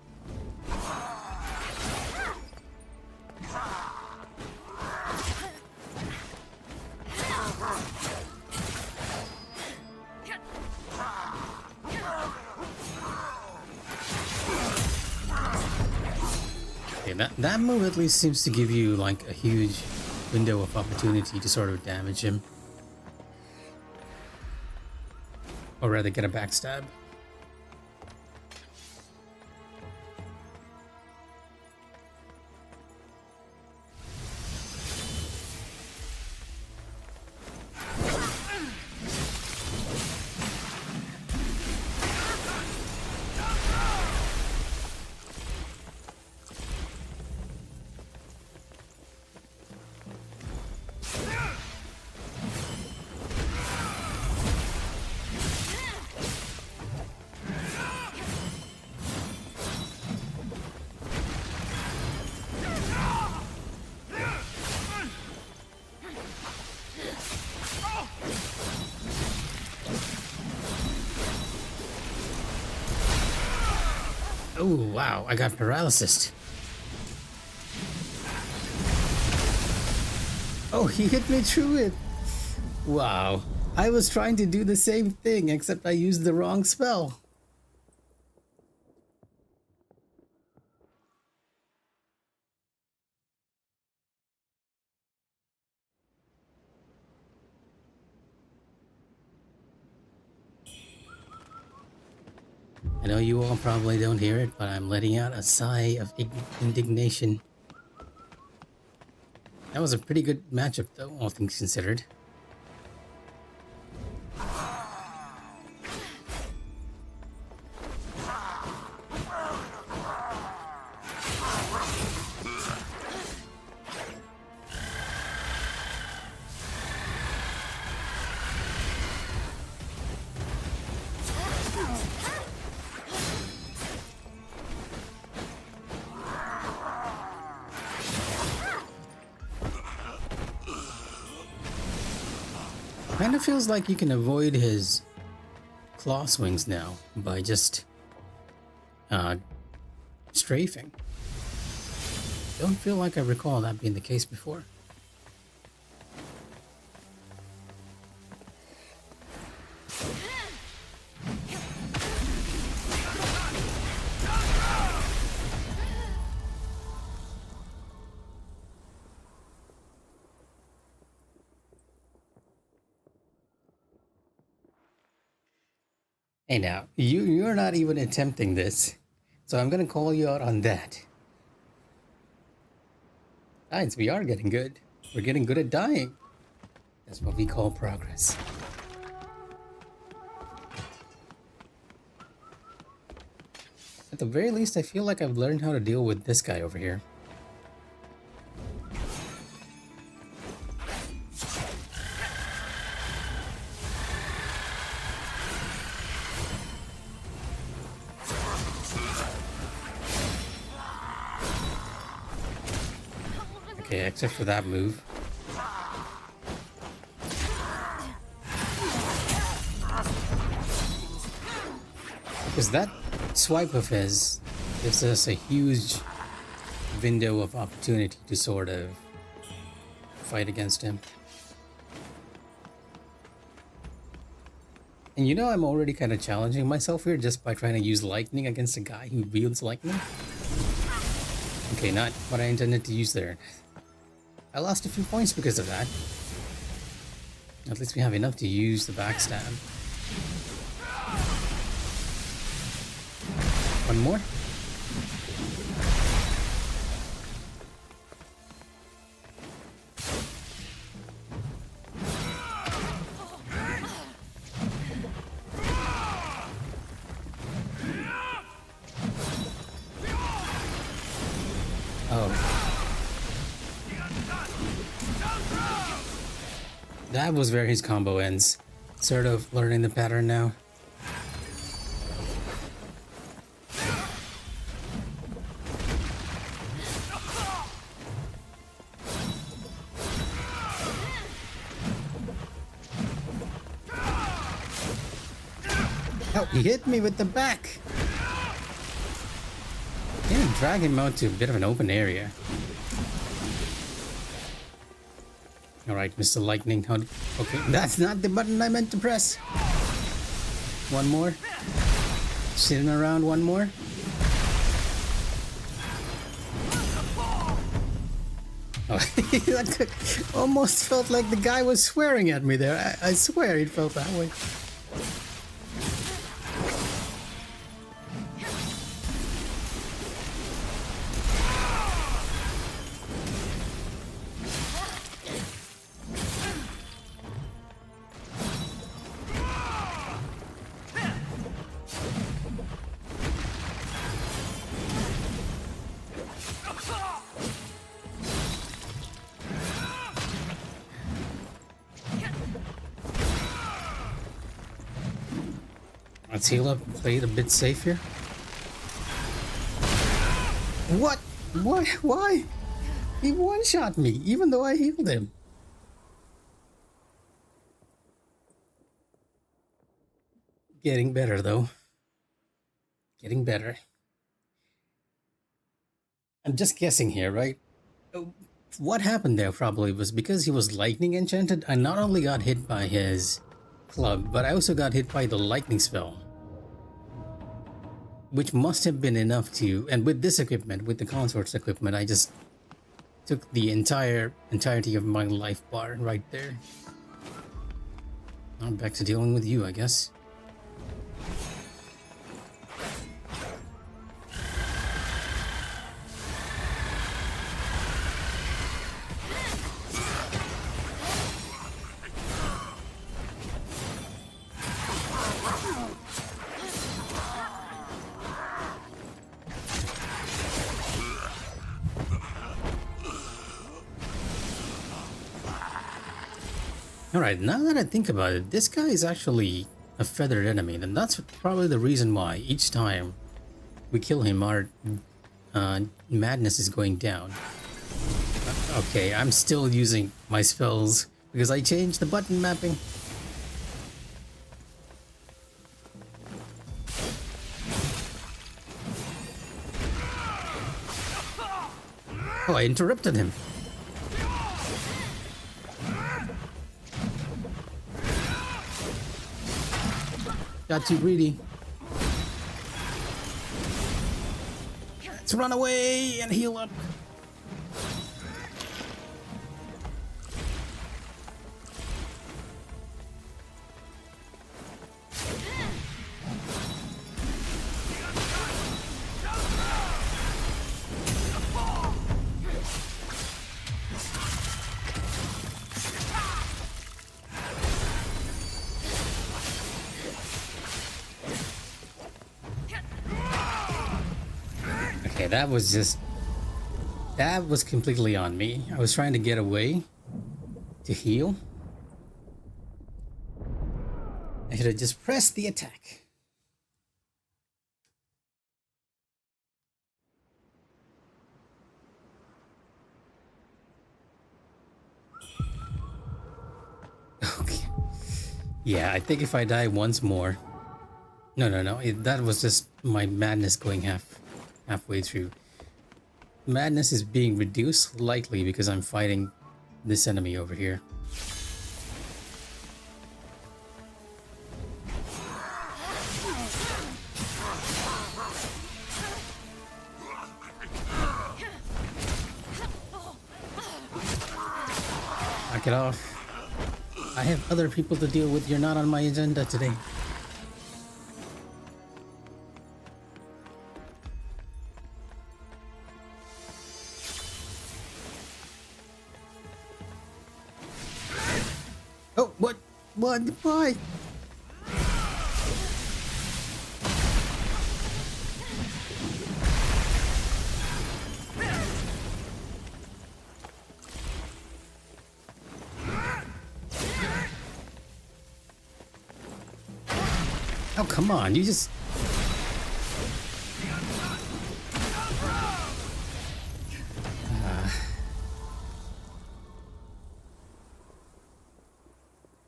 Okay, that move at least seems to give you like a huge window of opportunity to sort of damage him. Or rather get a backstab. Oh, wow, I got paralysis. Oh, he hit me through it. Wow, I was trying to do the same thing, except I used the wrong spell. I know you all probably don't hear it, but I'm letting out a sigh of indignation. That was a pretty good matchup, though, all things considered. Kind of feels like you can avoid his claw swings now by just strafing. Don't feel like I recall that being the case before. Hey now, you're not even attempting this, so I'm gonna call you out on that. Guys, we are getting good. We're getting good at dying. That's what we call progress. At the very least, I feel like I've learned how to deal with this guy over here. Okay, except for that move. Because that swipe of his gives us a huge window of opportunity to sort of fight against him. And you know, I'm already kind of challenging myself here just by trying to use lightning against a guy who wields lightning. Okay, not what I intended to use there. I lost a few points because of that. At least we have enough to use the backstab. One more. Oh. That was where his combo ends. Sort of learning the pattern now. Oh, he hit me with the back. Yeah, drag him out to a bit of an open area. Alright, Mr. Lightning. Okay, that's not the button I meant to press. One more. Sitting around one more. Oh, that almost felt like the guy was swearing at me there. I swear it felt that way. Let's heal up, play it a bit safe here. What? Why? Why? He one-shot me, even though I healed him. Getting better, though. Getting better. I'm just guessing here, right? What happened there probably was because he was lightning enchanted. I not only got hit by his club, but I also got hit by the lightning spell. Which must have been enough to, and with this equipment, with the consort's equipment, I just took the entirety of my life bar right there. I'm back to dealing with you, I guess. Alright, now that I think about it, this guy is actually a feathered enemy, and that's probably the reason why each time we kill him, our madness is going down. Okay, I'm still using my spells because I changed the button mapping. Oh, I interrupted him. Got too greedy. Let's run away and heal up. Okay, that was completely on me. I was trying to get away to heal. I should have just pressed the attack. Okay. Yeah, I think if I die once more... No. That was just my madness going halfway through. Madness is being reduced slightly because I'm fighting this enemy over here. Knock it off. I have other people to deal with. You're not on my agenda today. Oh, what? What? Why? Oh, come on, you just...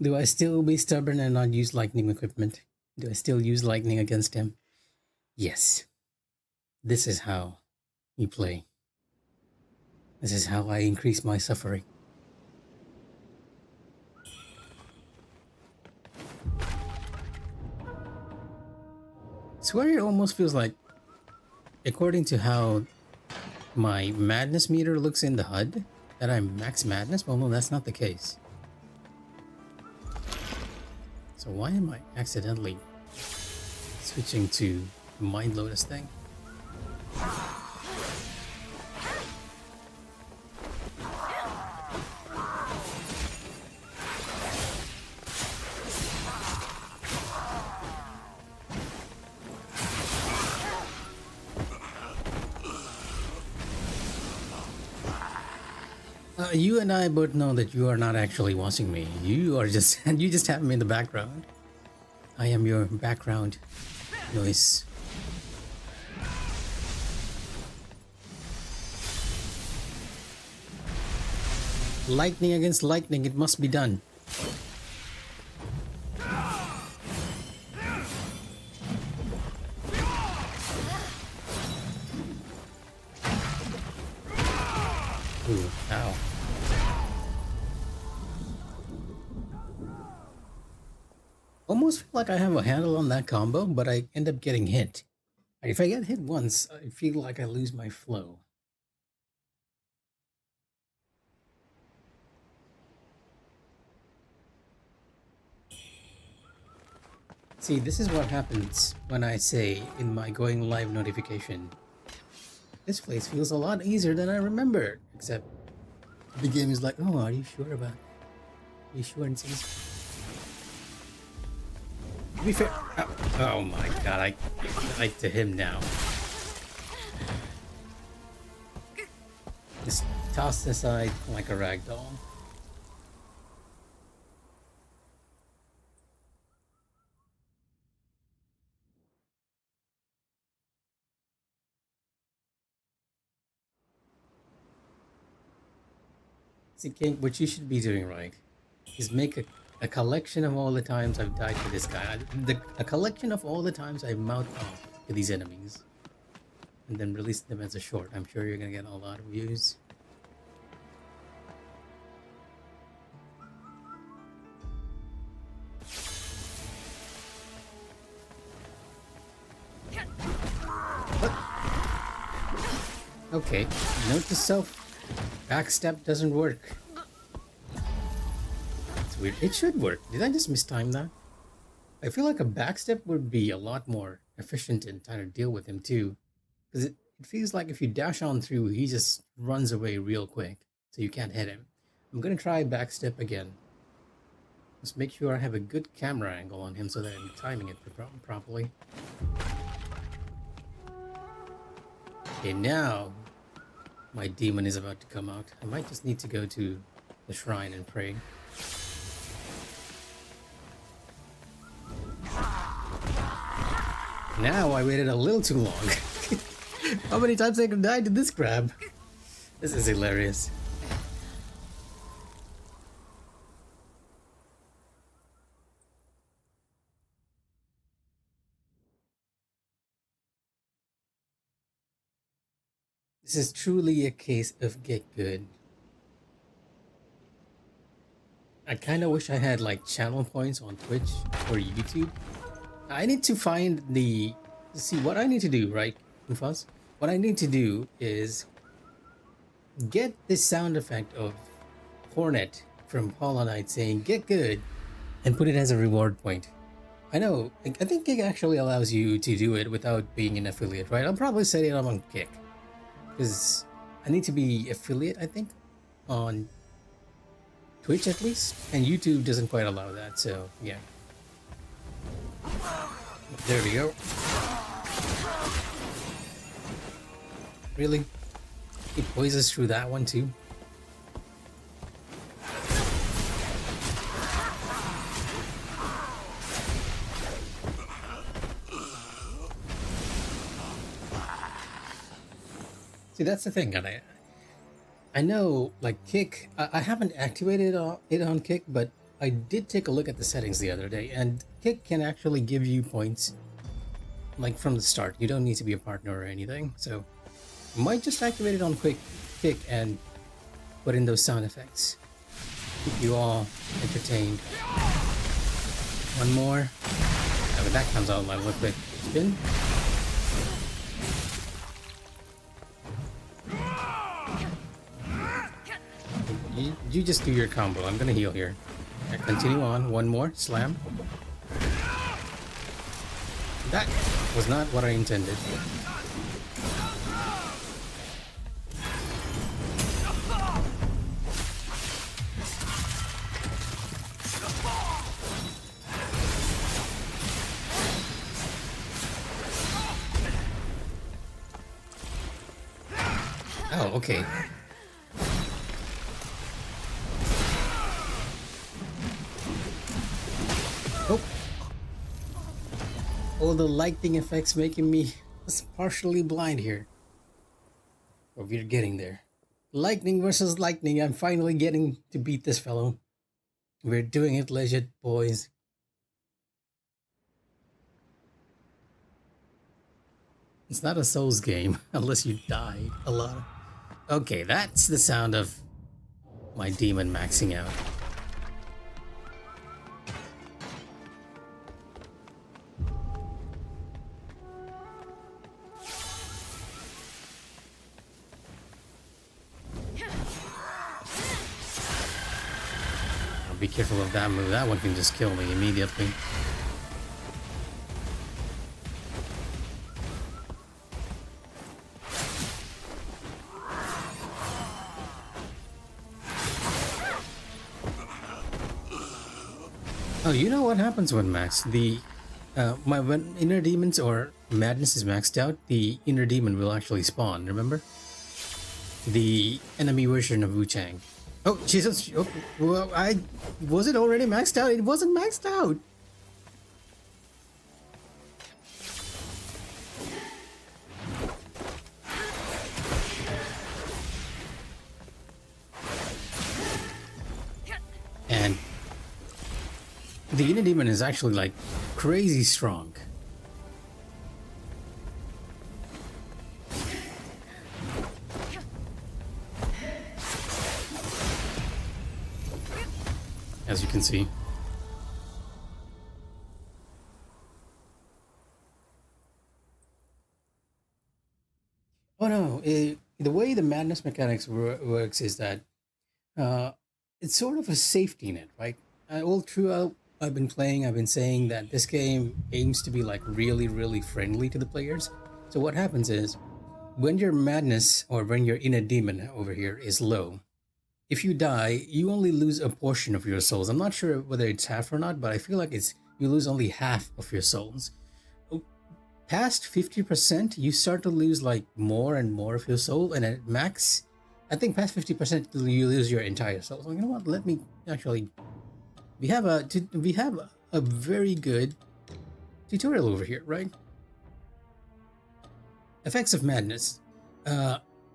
Do I still be stubborn and not use lightning equipment? Do I still use lightning against him? Yes. This is how you play. This is how I increase my suffering. Swear it almost feels like, according to how my madness meter looks in the HUD, that I'm max madness. Well, no, that's not the case. So why am I accidentally switching to the Mind Lotus thing? You and I both know that you are not actually watching me. You are just you just have me in the background. I am your background noise. Lightning against lightning, it must be done. Ooh, ow. Almost feel like I have a handle on that combo, but I end up getting hit. If I get hit once, I feel like I lose my flow. See, this is what happens when I say in my going live notification, this place feels a lot easier than I remember. Except the game is like, oh, are you sure about it? Are you sure it's easy? To be fair, oh my god, I like to him now. Just tossed aside like a rag doll. See, King, what you should be doing right is make a collection of all the times I've died to this guy. A collection of all the times I mouth off to these enemies. And then release them as a short. I'm sure you're gonna get a lot of views. What? Okay, note to self. Backstep doesn't work. It's weird. It should work. Did I just mistime that? I feel like a backstep would be a lot more efficient in trying to deal with him too. Because it feels like if you dash on through, he just runs away real quick. So you can't hit him. I'm gonna try backstep again. Just make sure I have a good camera angle on him so that I'm timing it properly. Okay, now my demon is about to come out. I might just need to go to the shrine and pray. Now I waited a little too long. How many times I could die to this crab? This is hilarious. This is truly a case of get good. I kind of wish I had like channel points on Twitch or YouTube. I need to find the... See, what I need to do, right, Mufas? What I need to do is get this sound effect of Hornet from Hollow Knight saying get good and put it as a reward point. I know, I think Kick actually allows you to do it without being an affiliate, right? I'll probably set it up on Kick. Because I need to be affiliate, I think, on Twitch at least. And YouTube doesn't quite allow that, so yeah. There we go. Really? He poisons through that one too? See, that's the thing, and I know, like, Kick, I haven't activated it on Kick, but I did take a look at the settings the other day, and kick can actually give you points like from the start. You don't need to be a partner or anything, so might just activate it on quick kick and put in those sound effects. Keep you all entertained. One more. And when that comes out, like real quick spin. You just do your combo. I'm gonna heal here. Okay, continue on. One more slam. That was not what I intended. Oh, okay. Oh. All the lightning effects making me partially blind here. But we're getting there. Lightning versus lightning. I'm finally getting to beat this fellow. We're doing it, legit, boys. It's not a Souls game unless you die a lot. Okay, that's the sound of my demon maxing out. Be careful of that move. That one can just kill me immediately. Oh, you know what happens when max? When inner demons or madness is maxed out, the inner demon will actually spawn. Remember? The enemy version of Wu Chang. Oh, Jesus. Oh, well, was it already maxed out? It wasn't maxed out. And the inner demon is actually like crazy strong. As you can see. Oh no, the way the madness mechanics works is that it's sort of a safety net, right? All throughout I've been saying that this game aims to be like really, really friendly to the players. So what happens is, when your madness or when your inner demon over here is low, if you die, you only lose a portion of your souls. I'm not sure whether it's half or not, but I feel like you lose only half of your souls. Past 50%, you start to lose like more and more of your soul, and at max, I think past 50% you lose your entire soul. So you know what? Let me actually. We have a very good tutorial over here, right? Effects of madness.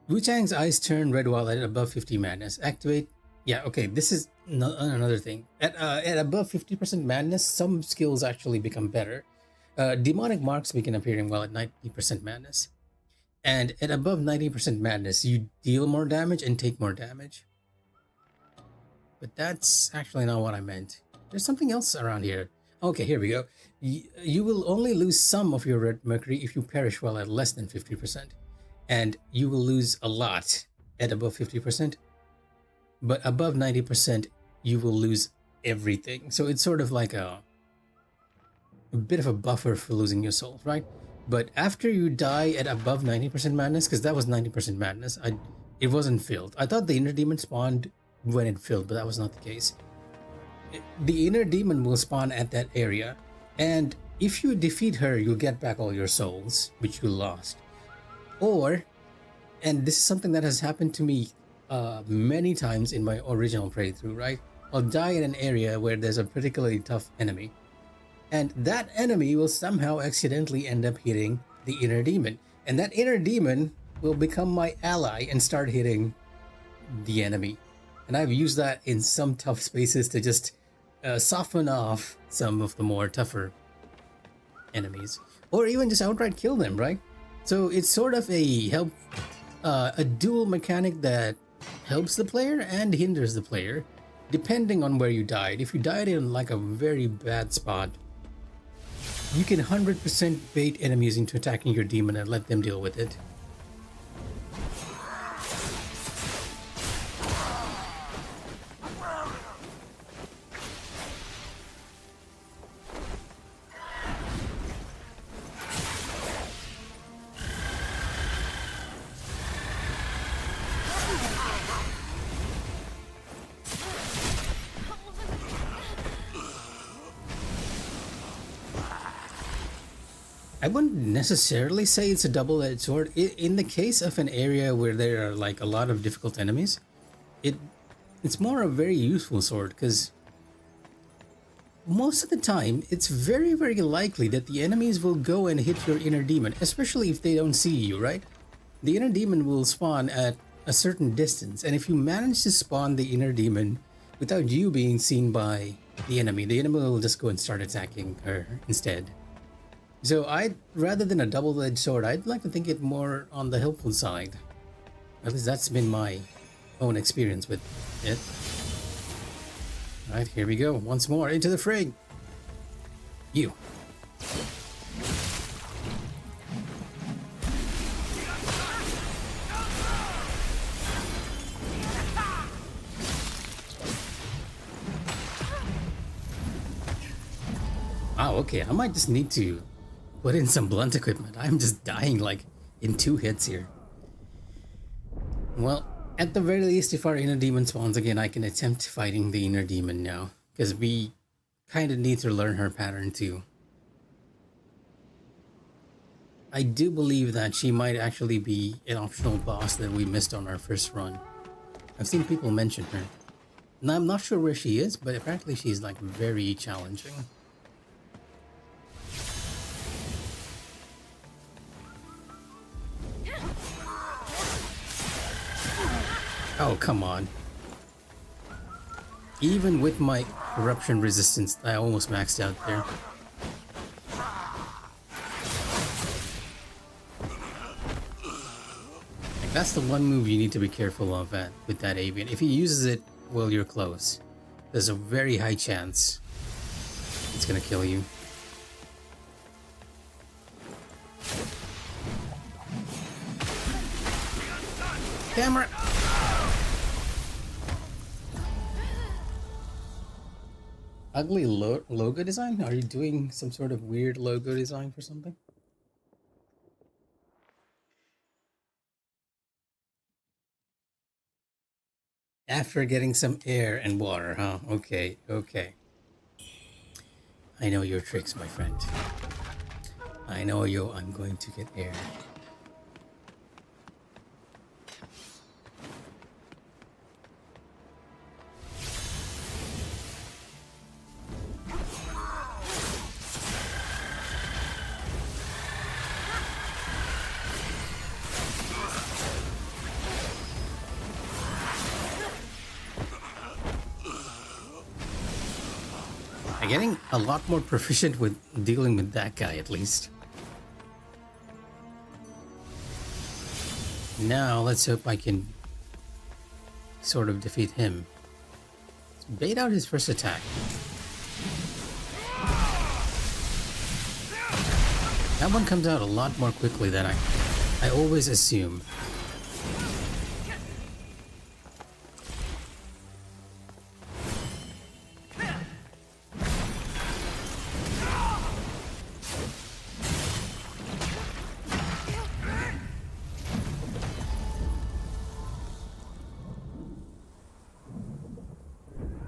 Wu Chang's eyes turn red while at above 50 madness. Activate. Yeah, okay, this is another thing. At above 50% madness, some skills actually become better. Demonic marks begin appearing while at 90% madness. And at above 90% madness, you deal more damage and take more damage. But that's actually not what I meant. There's something else around here. Okay, here we go. You will only lose some of your red mercury if you perish while at less than 50%. And you will lose a lot at above 50%. But above 90%, you will lose everything. So it's sort of like a bit of a buffer for losing your souls, right? But after you die at above 90% madness, because that was 90% madness, it wasn't filled. I thought the inner demon spawned when it filled, but that was not the case. The inner demon will spawn at that area, and if you defeat her, you'll get back all your souls, which you lost. Or, and this is something that has happened to me many times in my original playthrough, right? I'll die in an area where there's a particularly tough enemy, and that enemy will somehow accidentally end up hitting the inner demon, and that inner demon will become my ally and start hitting the enemy. And I've used that in some tough spaces to just soften off some of the more tougher enemies, or even just outright kill them, right? So it's sort of a dual mechanic that helps the player and hinders the player, depending on where you died. If you died in like a very bad spot, you can 100% bait enemies into attacking your demon and let them deal with it. I wouldn't necessarily say it's a double-edged sword. In the case of an area where there are like a lot of difficult enemies, it's more a very useful sword, because most of the time it's very, very likely that the enemies will go and hit your inner demon, especially if they don't see you, right? The inner demon will spawn at a certain distance, and if you manage to spawn the inner demon without you being seen by the enemy will just go and start attacking her instead. So rather than a double-edged sword, I'd like to think it more on the helpful side. At least that's been my own experience with it. Alright, here we go. Once more, into the fray. You. Wow, okay, I might just need to put in some blunt equipment. I'm just dying like in 2 hits here. Well, at the very least, if our inner demon spawns again, I can attempt fighting the inner demon now, because we kind of need to learn her pattern too. I do believe that she might actually be an optional boss that we missed on our first run. I've seen people mention her. Now, I'm not sure where she is, but apparently she's like very challenging. Oh, come on. Even with my corruption resistance, I almost maxed out there. Like, that's the one move you need to be careful of with that Avian. If he uses it while you're close, there's a very high chance it's gonna kill you. Camera! Ugly logo design? Are you doing some sort of weird logo design for something? After getting some air and water, huh? Okay, okay. I know your tricks, my friend. I know I'm going to get air. I'm getting a lot more proficient with dealing with that guy, at least. Now, let's hope I can sort of defeat him. Let's bait out his first attack. That one comes out a lot more quickly than I always assume.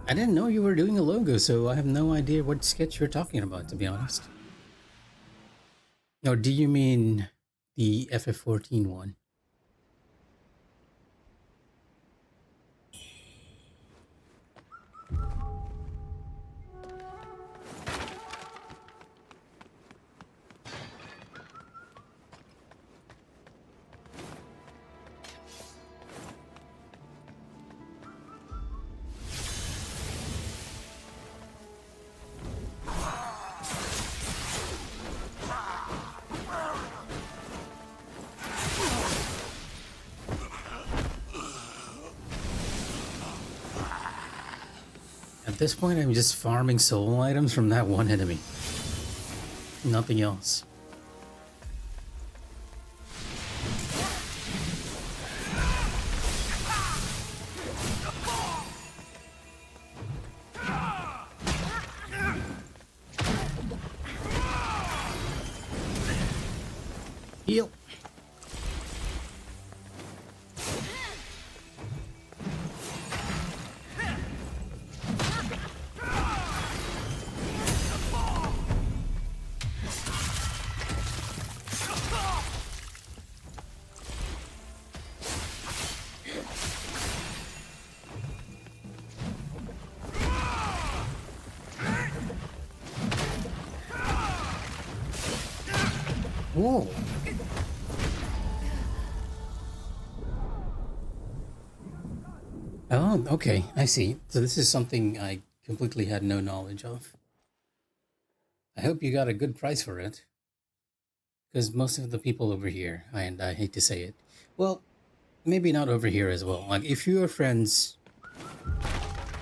I didn't know you were doing a logo, so I have no idea what sketch you're talking about, to be honest. Or do you mean the FF14 one? this point, I'm just farming soul items from that one enemy. Nothing else. Heal. Whoa. Oh, okay, I see. So this is something I completely had no knowledge of. I hope you got a good price for it. Because most of the people over here, and I hate to say it, well, maybe not over here as well. Like, if you are friends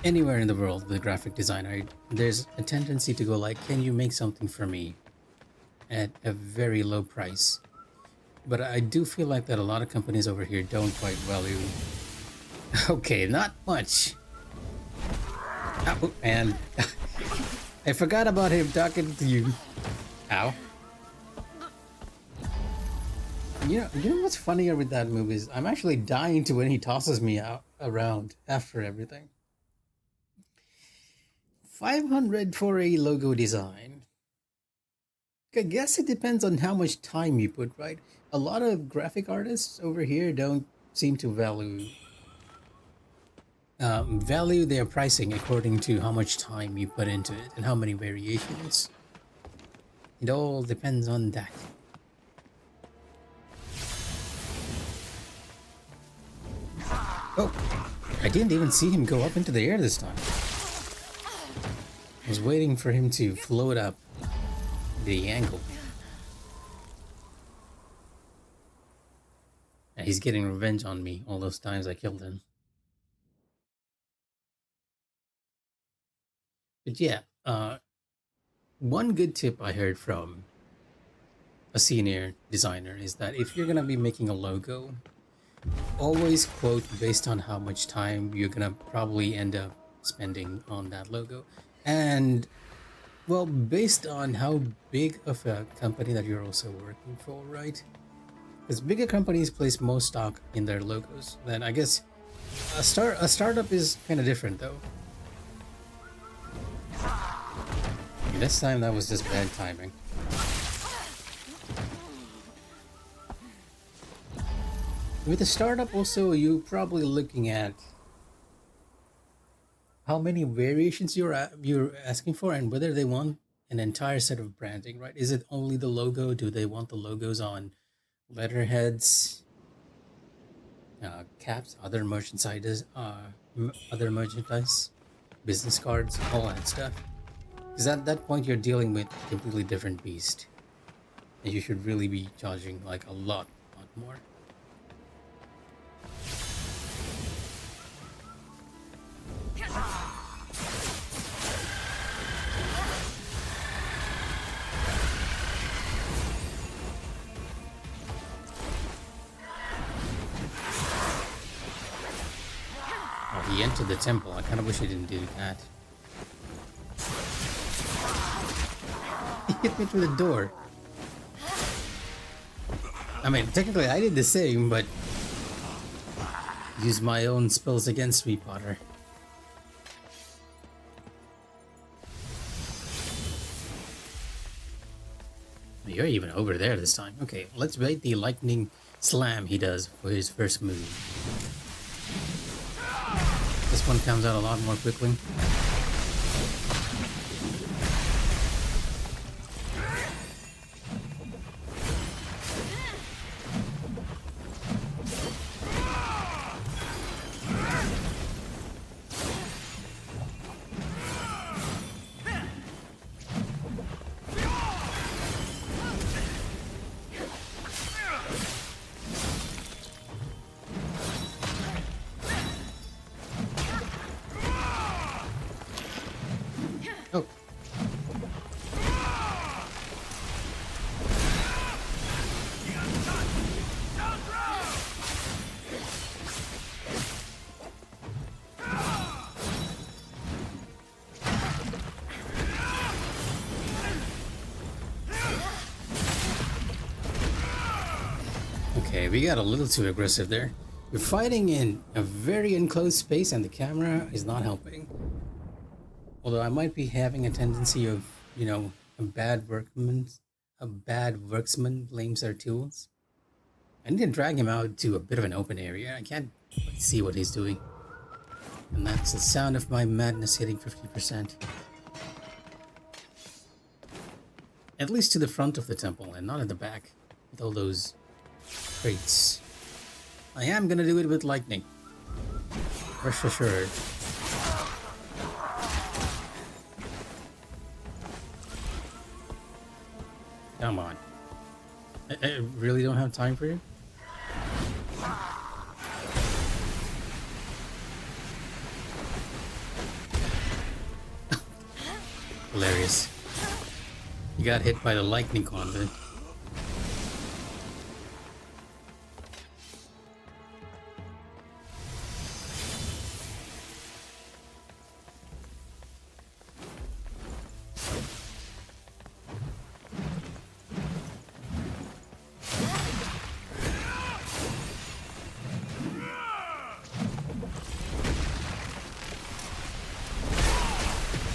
anywhere in the world with a graphic designer, there's a tendency to go like, can you make something for me at a very low price? But I do feel like that a lot of companies over here don't quite value. Okay, not much. Oh, and I forgot about him talking to you. Ow. You know what's funnier with that move is I'm actually dying to when he tosses me out around after everything. 500 for a logo design. I guess it depends on how much time you put, right? A lot of graphic artists over here don't seem to value their pricing according to how much time you put into it and how many variations. It all depends on that. Oh, I didn't even see him go up into the air this time. I was waiting for him to float up the angle. And he's getting revenge on me all those times I killed him. But yeah, one good tip I heard from a senior designer is that if you're gonna be making a logo, always quote based on how much time you're gonna probably end up spending on that logo. And well, based on how big of a company that you're also working for, right? Because bigger companies place most stock in their logos. Then I guess a startup is kind of different though. This time that was just bad timing. With a startup also, you're probably looking at how many variations you're asking for and whether they want an entire set of branding, right? Is it only the logo? Do they want the logos on letterheads, caps, other merchandise, business cards, all that stuff? Because at that point you're dealing with a completely different beast, and you should really be charging like a lot more. Oh, he entered the temple. I kind of wish he didn't do that. He hit me through the door. I mean, technically I did the same, but use my own spells against me, Potter. You're even over there this time. Okay, let's bait the lightning slam he does for his first move. This one comes out a lot more quickly. Okay, we got a little too aggressive there. We're fighting in a very enclosed space and the camera is not helping. Although I might be having a tendency of, you know, a bad worksman blames their tools. I need to drag him out to a bit of an open area. I can't see what he's doing. And that's the sound of my madness hitting 50%. At least to the front of the temple and not at the back with all those crates. I am gonna do it with lightning. Rest assured. Come on. I really don't have time for you? Hilarious. You got hit by the lightning conduit.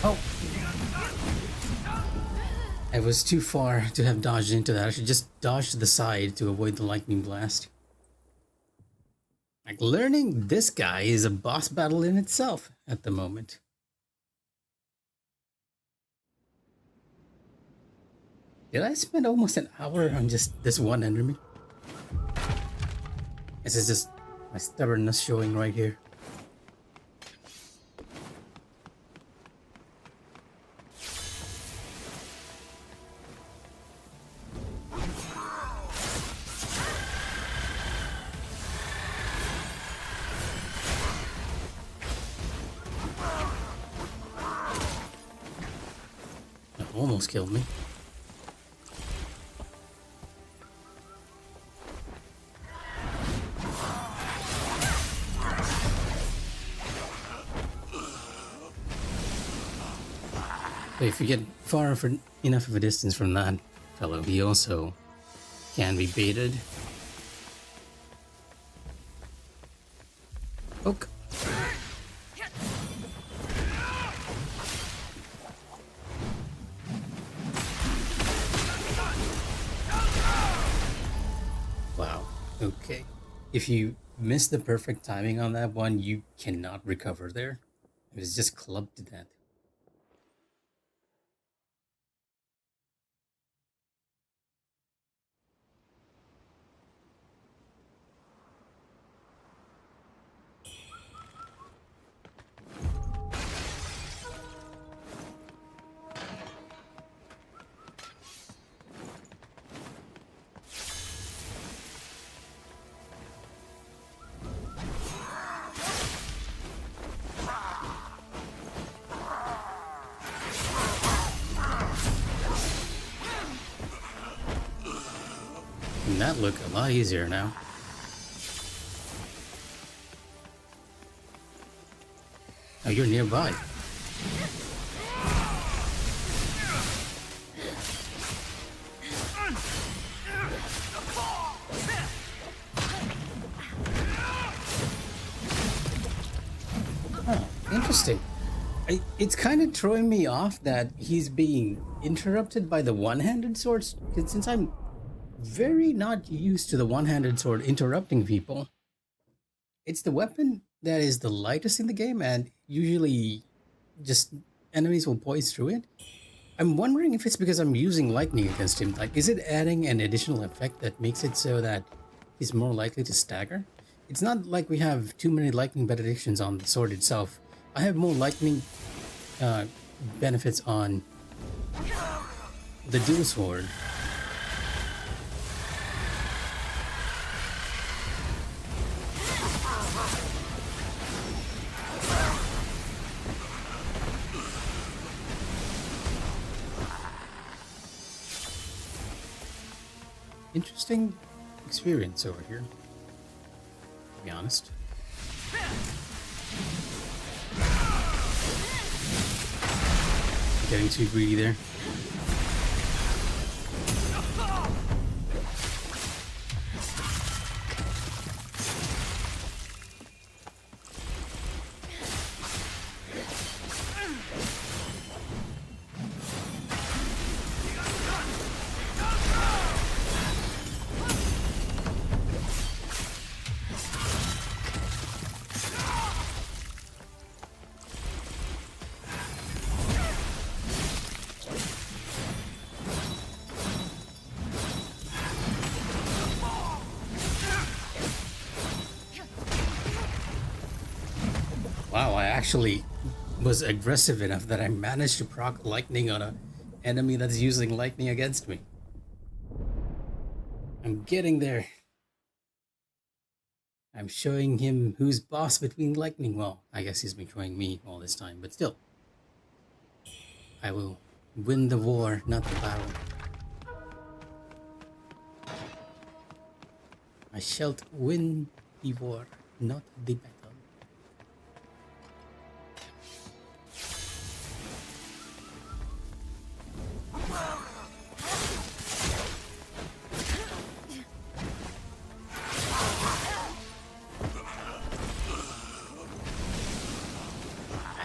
Oh! I was too far to have dodged into that. I should just dodge to the side to avoid the lightning blast. Like, learning this guy is a boss battle in itself at the moment. Did I spend almost an hour on just this one enemy? This is just my stubbornness showing right here. Almost killed me. But if you get far enough of a distance from that fellow, he also can be baited. Poke. Wow. Okay. If you miss the perfect timing on that one, you cannot recover there. It was just clubbed to death. And that look a lot easier now. Oh, you're nearby. Oh, interesting. It's kind of throwing me off that he's being interrupted by the one-handed swords, since I'm very not used to the one-handed sword interrupting people. It's the weapon that is the lightest in the game, and usually just enemies will poise through it. I'm wondering if it's because I'm using lightning against him. Like, is it adding an additional effect that makes it so that he's more likely to stagger? It's not like we have too many lightning benedictions on the sword itself. I have more lightning benefits on the dual sword. Interesting experience over here, to be honest. Getting too greedy there. Wow, I actually was aggressive enough that I managed to proc lightning on a enemy that's using lightning against me. I'm getting there. I'm showing him who's boss between lightning. Well, I guess he's been showing me all this time, but still. I will win the war, not the battle. I shall win the war, not the battle.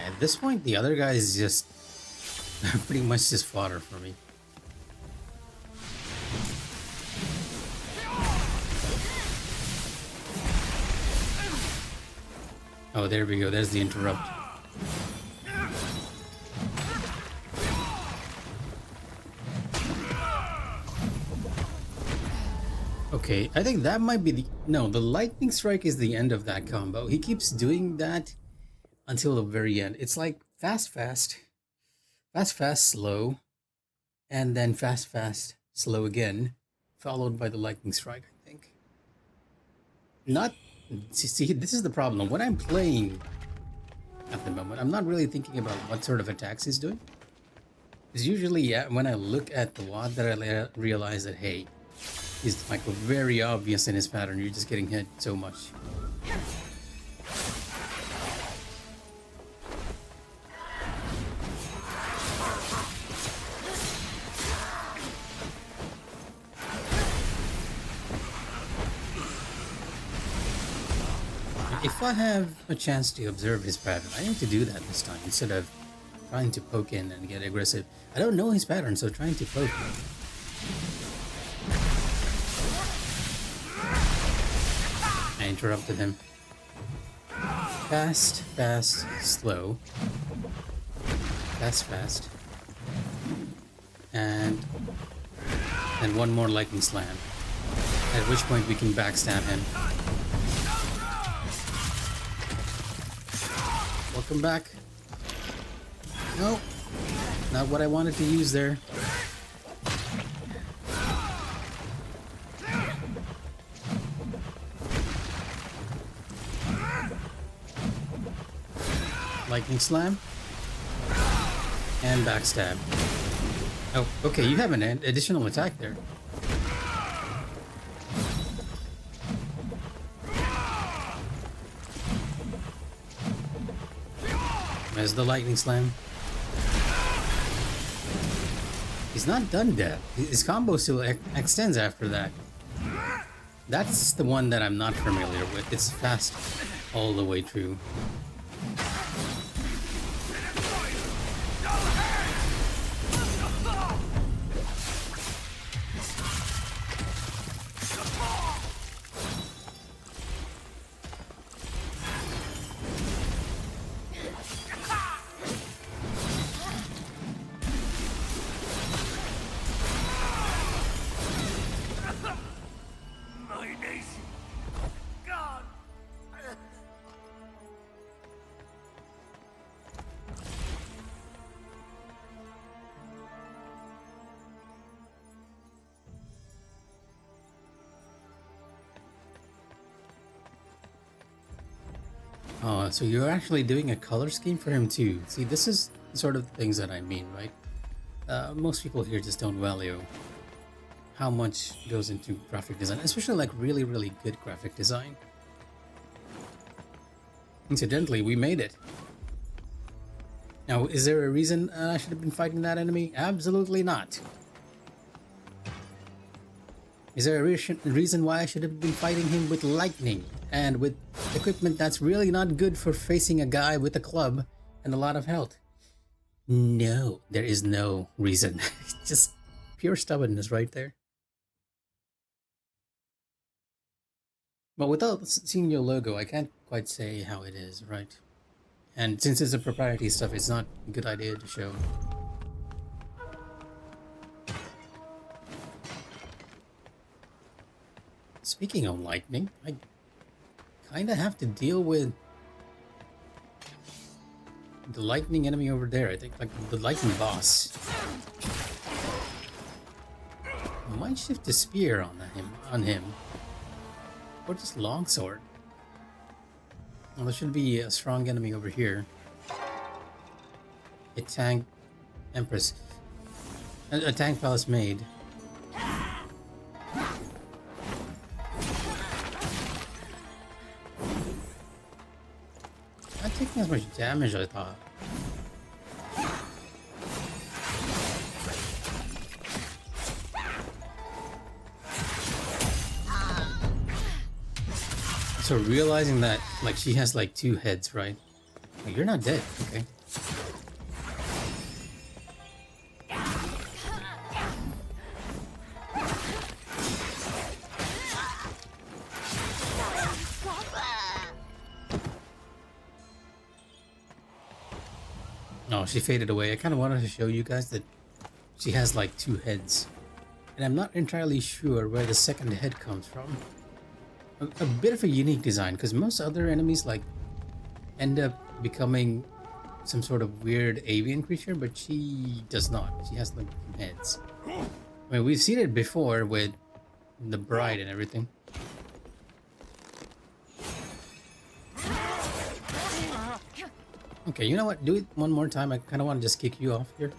At this point, the other guy is just pretty much just fodder for me. Oh, there we go. There's the interrupt. Okay, I think that might be the... No, the lightning strike is the end of that combo. He keeps doing that until the very end. It's like fast, fast, fast, fast, slow, and then fast, fast, slow again, followed by the lightning strike, I think. Not... See, this is the problem. When I'm playing at the moment, I'm not really thinking about what sort of attacks he's doing. It's usually when I look at the WAD that I realize that, hey, he's like very obvious in his pattern. You're just getting hit so much. If I have a chance to observe his pattern, I need to do that this time instead of trying to poke in and get aggressive. I don't know his pattern, so trying to poke him. I interrupted him. Fast, fast, slow. Fast, fast. And one more lightning slam. At which point we can backstab him. Welcome back. No, not what I wanted to use there. Lightning slam. And backstab. Oh, okay, you have an additional attack there. There's the lightning slam. He's not done yet. His combo still extends after that. That's the one that I'm not familiar with. It's fast all the way through. Oh, so you're actually doing a color scheme for him too. See, this is the sort of things that I mean, right? Most people here just don't value how much goes into graphic design, especially like really, really good graphic design. Incidentally, we made it. Now, is there a reason I should have been fighting that enemy? Absolutely not. Is there a reason why I should have been fighting him with lightning and with equipment that's really not good for facing a guy with a club and a lot of health? No, there is no reason. Just pure stubbornness right there. But without seeing your logo, I can't quite say how it is, right? And since it's a proprietary stuff, it's not a good idea to show. Speaking of lightning, I kinda have to deal with the lightning enemy over there, I think. Like the lightning boss. I might shift the spear on him. Or just longsword. Well, there should be a strong enemy over here. A tank empress. A tank palace maid. Not taking as much damage as I thought. So realizing that, like, she has like 2 heads, right? Like, you're not dead, okay? Oh, she faded away. I kind of wanted to show you guys that she has like 2 heads. And I'm not entirely sure where the second head comes from. A bit of a unique design, because most other enemies like end up becoming some sort of weird avian creature, but she does not. She has like 2 heads. I mean, we've seen it before with the bride and everything. Okay, you know what? Do it one more time. I kind of want to just kick you off here.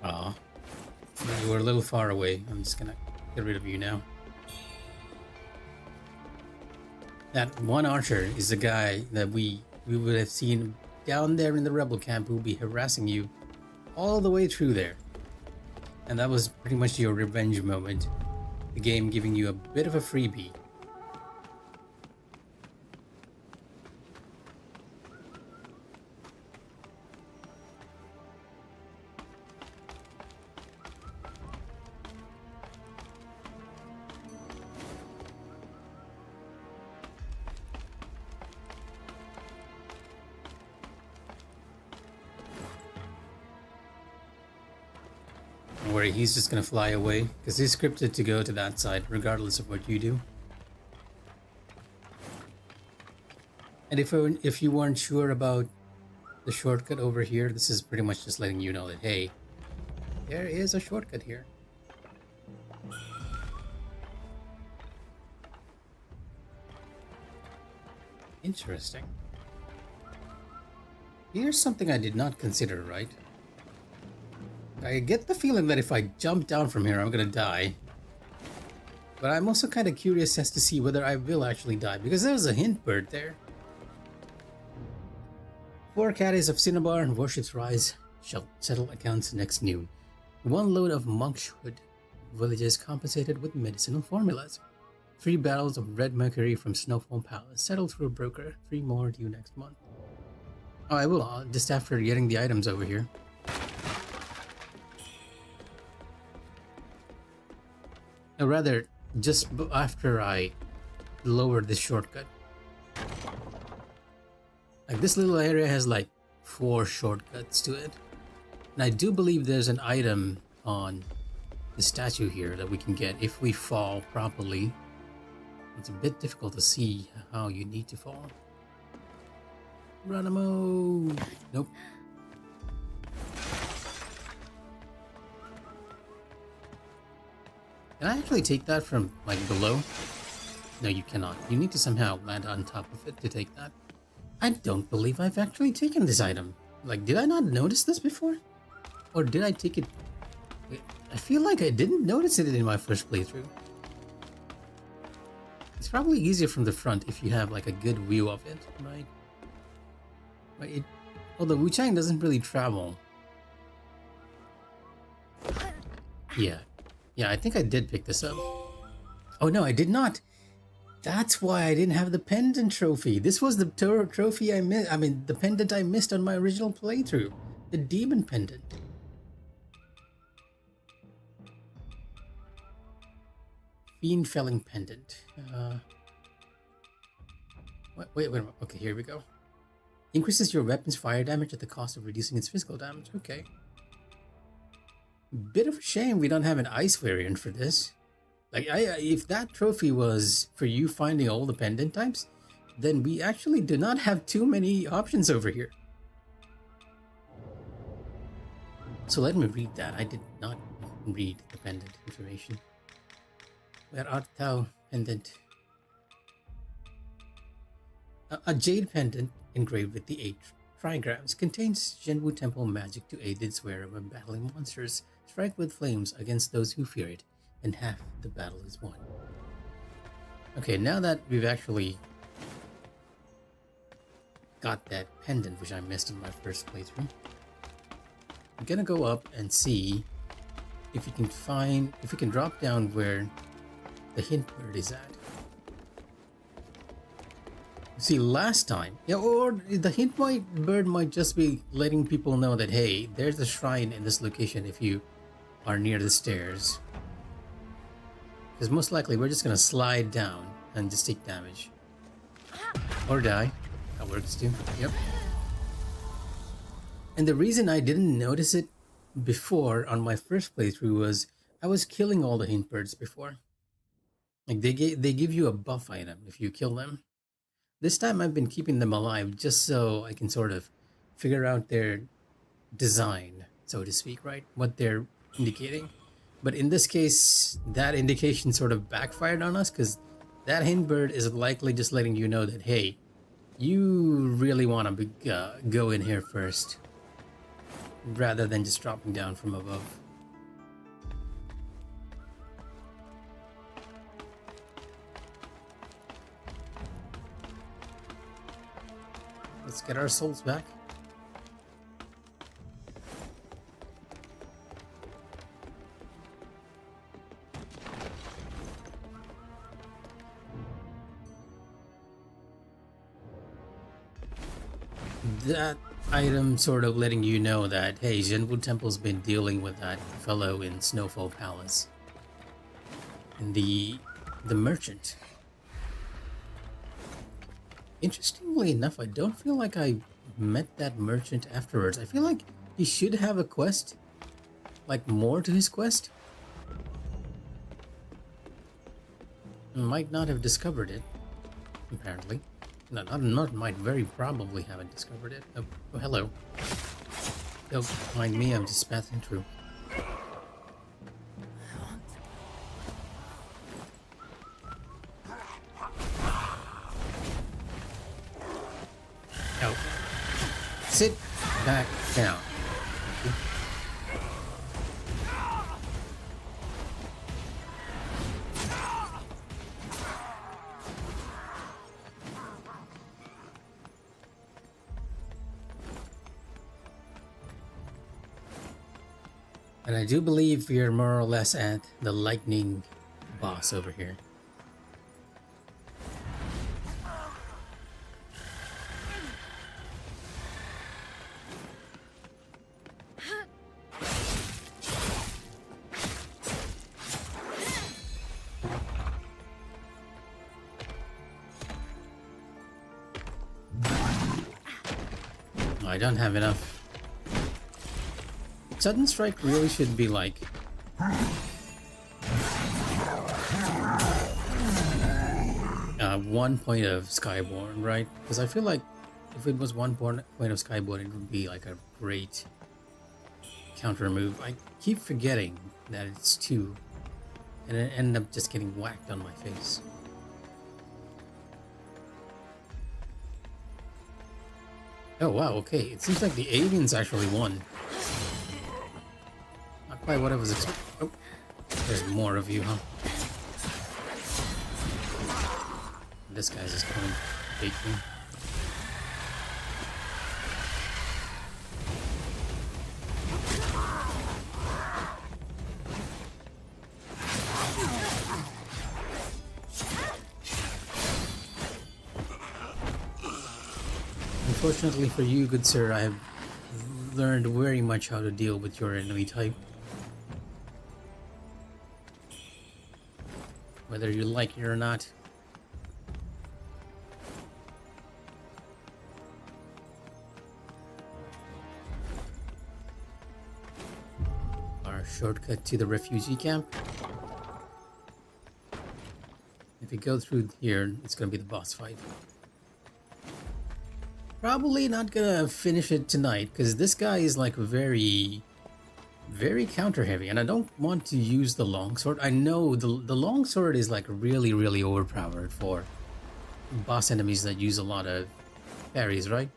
Aw. You were a little far away. I'm just gonna get rid of you now. That one archer is the guy that we would have seen down there in the rebel camp who will be harassing you all the way through there. And that was pretty much your revenge moment. The game giving you a bit of a freebie. Don't worry, he's just gonna fly away, because he's scripted to go to that side, regardless of what you do. And if you weren't sure about the shortcut over here, this is pretty much just letting you know that, hey, there is a shortcut here. Interesting. Here's something I did not consider, right? I get the feeling that if I jump down from here, I'm gonna die. But I'm also kind of curious as to see whether I will actually die, because there's a hint bird there. 4 caddies of cinnabar and worship's rise shall settle accounts next noon. 1 load of monkshood villages compensated with medicinal formulas. 3 barrels of red mercury from Snowfall Palace settled through a broker. 3 more due next month. Oh, I will, just after getting the items over here. Or rather, just after I lower this shortcut. Like, this little area has like 4 shortcuts to it. And I do believe there's an item on the statue here that we can get if we fall properly. It's a bit difficult to see how you need to fall. Ranamo! Nope. Can I actually take that from, like, below? No, you cannot. You need to somehow land on top of it to take that. I don't believe I've actually taken this item. Like, did I not notice this before? Or did I take it... Wait, I feel like I didn't notice it in my first playthrough. It's probably easier from the front if you have, like, a good view of it, right? But although Wu-Chang doesn't really travel. Yeah. Yeah, I think I did pick this up. Oh no, I did not. That's why I didn't have the pendant trophy. This was the trophy I missed. I mean, the pendant I missed on my original playthrough. The demon pendant. Fiend felling pendant. Wait a minute. Okay, here we go. Increases your weapon's fire damage at the cost of reducing its physical damage. Okay. Bit of a shame we don't have an ice variant for this. Like, if that trophy was for you finding all the pendant types, then we actually do not have too many options over here. So let me read that. I did not read the pendant information. Where art thou, pendant? A jade pendant engraved with the 8 trigrams contains Zhenwu temple magic to aid its wearer when battling monsters. Strike with flames against those who fear it, and half the battle is won. Okay, now that we've actually got that pendant, which I missed in my first playthrough, I'm gonna go up and see if we can drop down where the hint bird is at. See, last time, yeah, or the hint bird might just be letting people know that, hey, there's a shrine in this location if you are near the stairs. Because most likely we're just gonna slide down and just take damage. Or die. That works too. Yep. And the reason I didn't notice it before on my first playthrough was I was killing all the hint birds before. Like they give you a buff item if you kill them. This time I've been keeping them alive just so I can sort of figure out their design, so to speak, right? What they're indicating. But in this case, that indication sort of backfired on us because that hint bird is likely just letting you know that, hey, you really want to go in here first rather than just dropping down from above. Let's get our souls back. That item sort of letting you know that, hey, Zhenwu Temple's been dealing with that fellow in Snowfall Palace. And the merchant. Interestingly enough, I don't feel like I met that merchant afterwards. I feel like he should have a quest. Like, more to his quest. Might not have discovered it, apparently. Not might, very probably haven't discovered it. Oh, hello. Don't mind me, I'm just passing through. Oh. Sit back down. And I do believe we are more or less at the lightning boss over here. I don't have enough. Sudden Strike really should be like... one point of Skyborn, right? Because I feel like if it was one point of Skyborn, it would be like a great counter move. I keep forgetting that it's 2, and I end up just getting whacked on my face. Oh wow, okay. It seems like the aliens actually won. Not quite what I was expecting. Oh, there's more of you, huh? This guy's just coming to bait me. Unfortunately for you, good sir, I have learned very much how to deal with your enemy type. Whether you like it or not. Our our shortcut to the refugee camp. If we go through here, it's gonna be the boss fight. Probably not gonna finish it tonight, because this guy is like very counter heavy, and I don't want to use the longsword. I know the longsword is like really overpowered for boss enemies that use a lot of parries, right?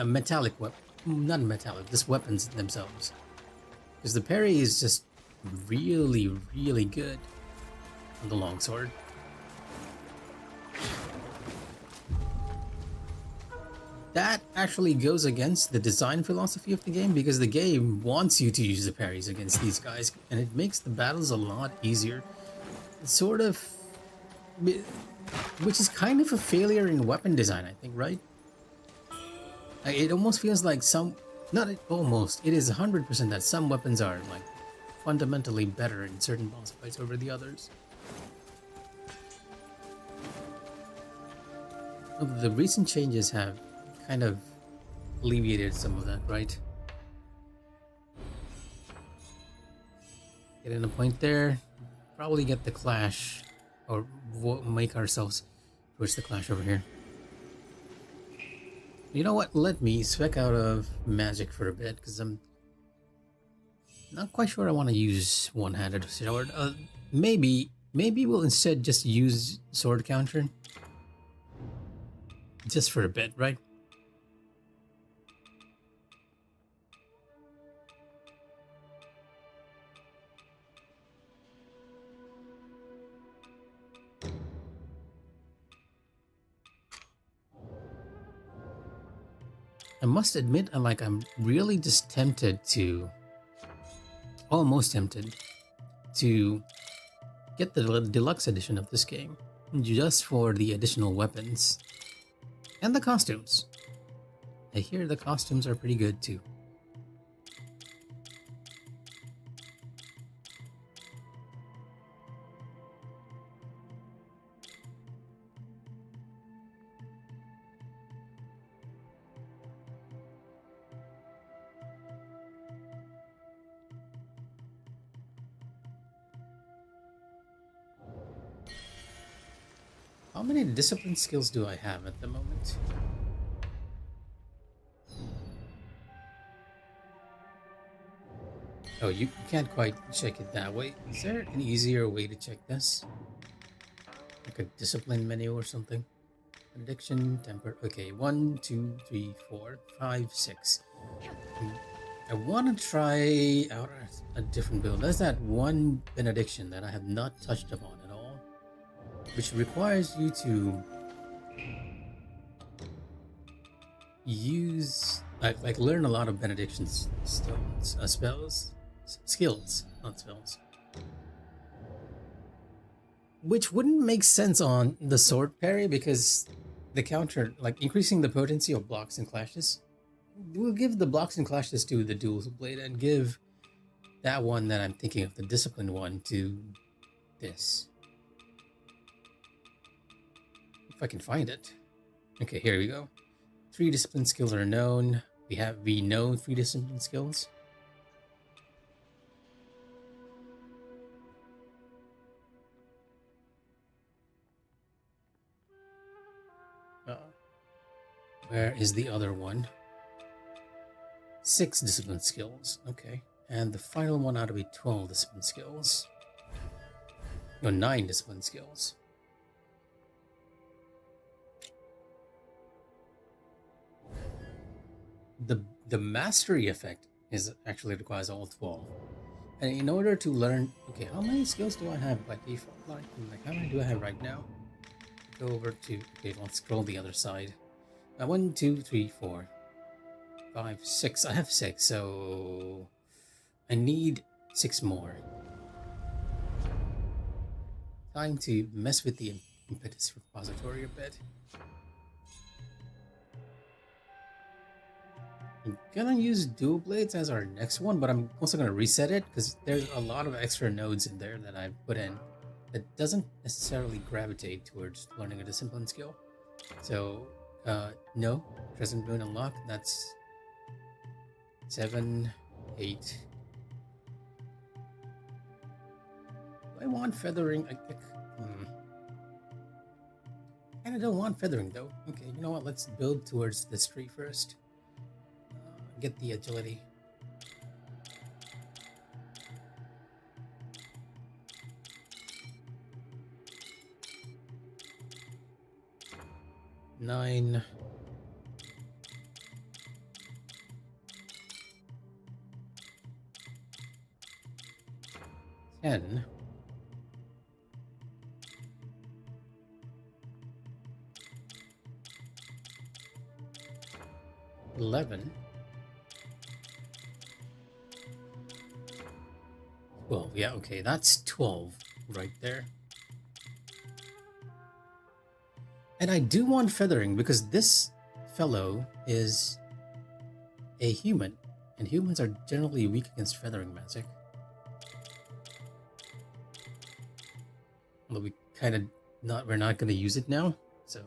Metallic weapon, not metallic, just weapons themselves. Because the parry is just really good on the longsword. That actually goes against the design philosophy of the game, because the game wants you to use the parries against these guys, and it makes the battles a lot easier. It's sort of, which is kind of a failure in weapon design, I think, right? It almost feels like not almost, it is 100% that some weapons are like fundamentally better in certain boss fights over the others. The recent changes have kind of alleviated some of that, right? Get in a point there, probably get the clash, or make ourselves push the clash over here. You know what? Let me spec out of magic for a bit, because I'm not quite sure I want to use one-handed sword. Maybe we'll instead just use sword counter, just for a bit, right? I must admit, I'm really just tempted to, almost tempted to get the deluxe edition of this game, just for the additional weapons and the costumes. I hear the costumes are pretty good too. How many discipline skills do I have at the moment? Oh, you can't quite check it that way. Is there an easier way to check this? Like a discipline menu or something? Addiction, temper. Okay, 1, 2, 3, 4, 5, 6. I want to try out a different build. There's that one benediction that I have not touched upon at all, which requires you to use, like learn a lot of benediction stones, skills, not spells. Which wouldn't make sense on the sword parry, because the counter, like increasing the potency of blocks and clashes, will give the blocks and clashes to the dual blade, and give that one that I'm thinking of, the disciplined one, to this. If I can find it. Okay, here we go. 3 discipline skills are known. We know 3 discipline skills. Where is the other one? 6 discipline skills. Okay. And the final one ought to be 12 discipline skills. No, 9 discipline skills. The mastery effect actually requires all 12. And in order to learn, okay, how many skills do I have by default? Like how many do I have right now? Go over to, okay, let's scroll the other side. 1, 2, 3, 4, 5, 6. I have 6, so I need 6 more. Time to mess with the impetus repository a bit. I'm gonna use dual blades as our next one, but I'm also gonna reset it, because there's a lot of extra nodes in there that I've put in that doesn't necessarily gravitate towards learning a discipline skill. So no, Crescent Moon unlocked. That's 7, 8, want feathering. I don't want feathering though. Okay, you know what? Let's build towards this tree first. Get the agility. Nine. 10. 11. 12. Yeah, okay, that's 12 right there. And I do want feathering because this fellow is a human, and humans are generally weak against feathering magic. Although we're not going to use it now, so.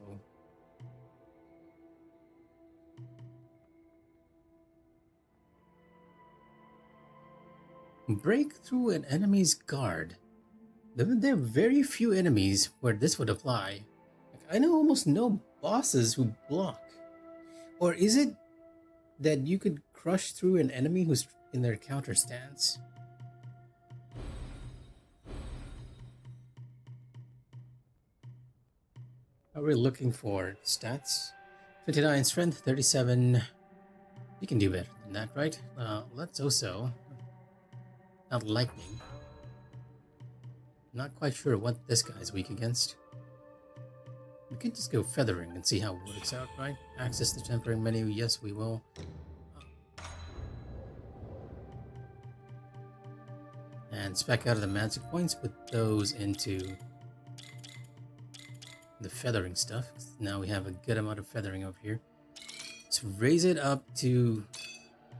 Break through an enemy's guard. There are very few enemies where this would apply. I know almost no bosses who block. Or is it that you could crush through an enemy who's in their counter stance? Are we looking for stats? 29 strength, 37. You can do better than that, right? Let's also... Not lightning. Not quite sure what this guy's weak against. We could just go feathering and see how it works out, right? Access the tempering menu, yes we will. And spec out of the magic points, put those into the feathering stuff. Now we have a good amount of feathering over here. Let's raise it up to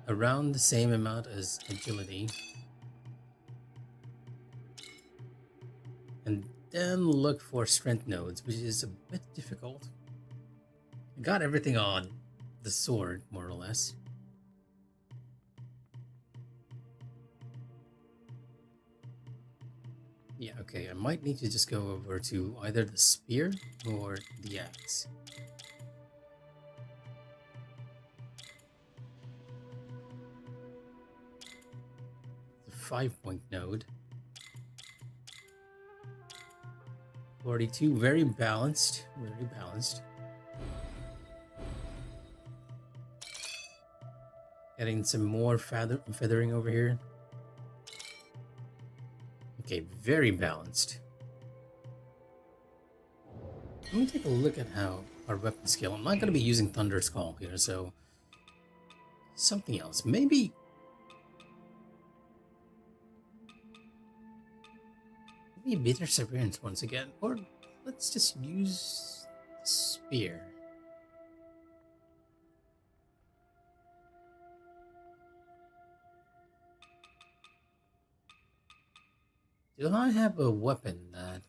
around the same amount as agility. And then look for strength nodes, which is a bit difficult. I got everything on the sword, more or less. Yeah, okay, I might need to just go over to either the spear or the axe. The 5-point node. 42, very balanced, very balanced. Getting some more feathering over here. Okay, very balanced. Let me take a look at how our weapon skill. I'm not going to be using Thunder Skull here, so something else. Maybe bitter perseverance once again, or let's just use spear. Do I have a weapon that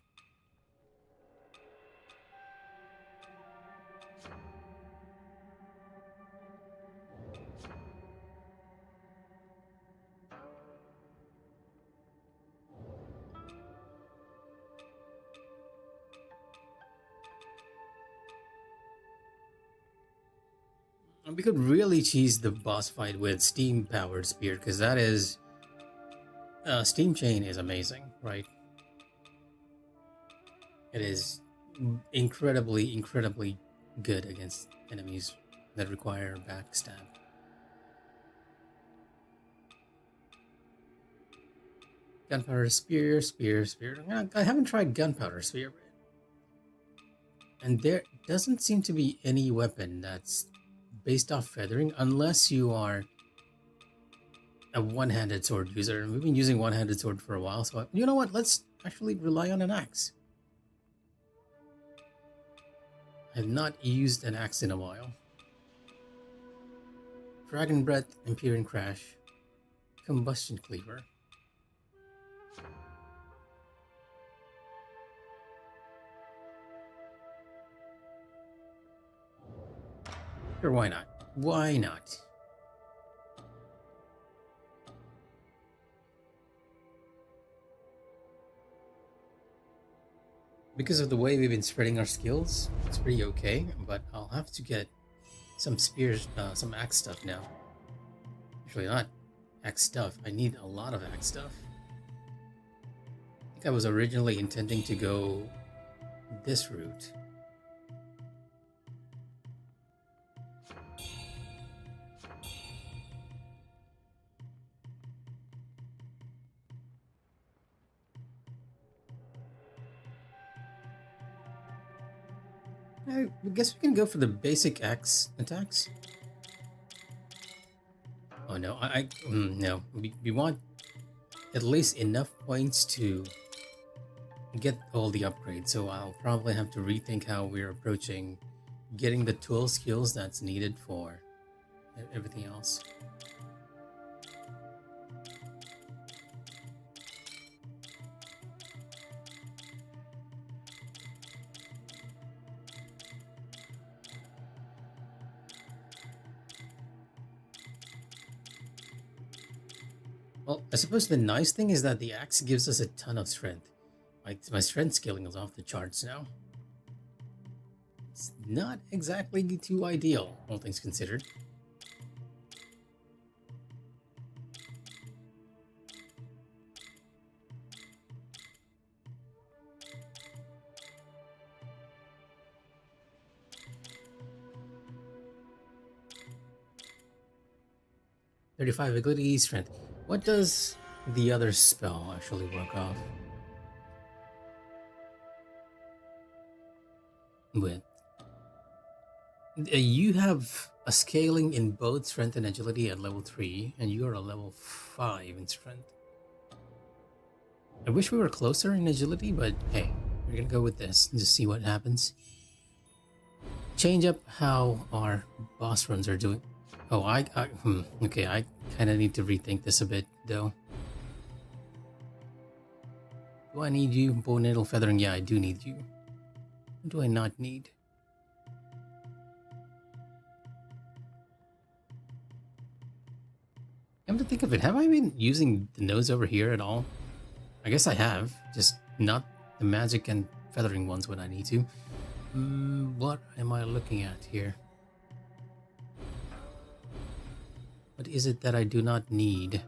we could really cheese the boss fight with steam powered spear, because that is steam chain is amazing, right? It is incredibly good against enemies that require backstab. Gunpowder spear. I haven't tried gunpowder spear, and there doesn't seem to be any weapon that's based off feathering unless you are a one-handed sword user. We've been using one-handed sword for a while, so you know what? Let's actually rely on an axe. I've not used an axe in a while. Dragon Breath, Empyrean Crash, Combustion Cleaver. Sure, why not? Why not? Because of the way we've been spreading our skills, it's pretty okay, but I'll have to get some spears, some axe stuff now. Actually, not axe stuff. I need a lot of axe stuff. I think I was originally intending to go this route. I guess we can go for the basic axe attacks. Oh no, no. We want at least enough points to get all the upgrades, so I'll probably have to rethink how we're approaching getting the tool skills that's needed for everything else. Well, I suppose the nice thing is that the axe gives us a ton of strength. My strength scaling is off the charts now. It's not exactly too ideal, all things considered. "35 agility strength." What does the other spell actually work off with? You have a scaling in both strength and agility at level 3, and you are a level 5 in strength. I wish we were closer in agility, but hey, we're gonna go with this and just see what happens. Change up how our boss runs are doing. Oh, okay, I kind of need to rethink this a bit, though. Do I need you? Bow, nettle, feathering? Yeah, I do need you. What do I not need? Come to think of it, have I been using the nose over here at all? I guess I have, just not the magic and feathering ones when I need to. What am I looking at here? What is it that I do not need?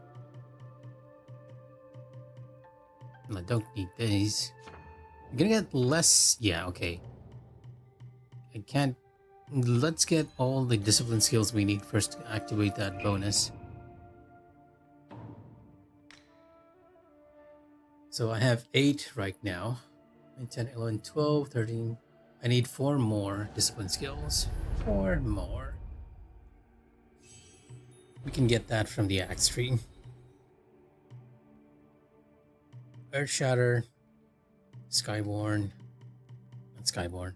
Well, I don't need these. I'm gonna get less. Yeah, okay. I can't. Let's get all the discipline skills we need first to activate that bonus. So I have 8 right now. 9, 10, 11, 12, 13. I need 4 more discipline skills. 4 more. We can get that from the axe tree. Earth Shatter. Skyborn. Not Skyborn.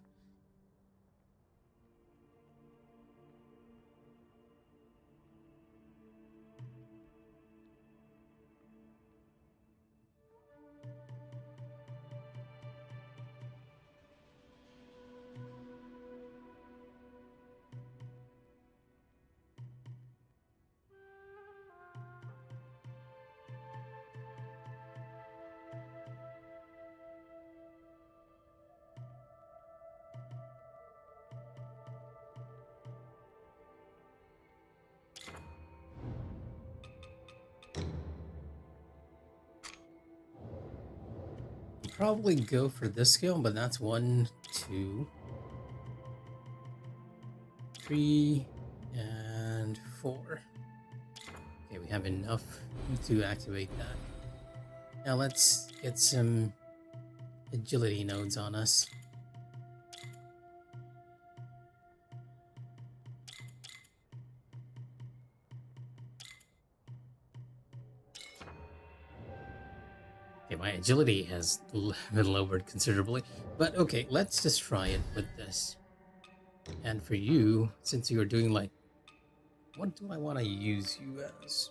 Probably go for this skill, but that's 1, 2, 3, and 4. Okay, we have enough to activate that. Now let's get some agility nodes on us. Okay, my agility has been lowered considerably, but okay, let's just try it with this. And for you, since you're doing like, what do I want to use you as?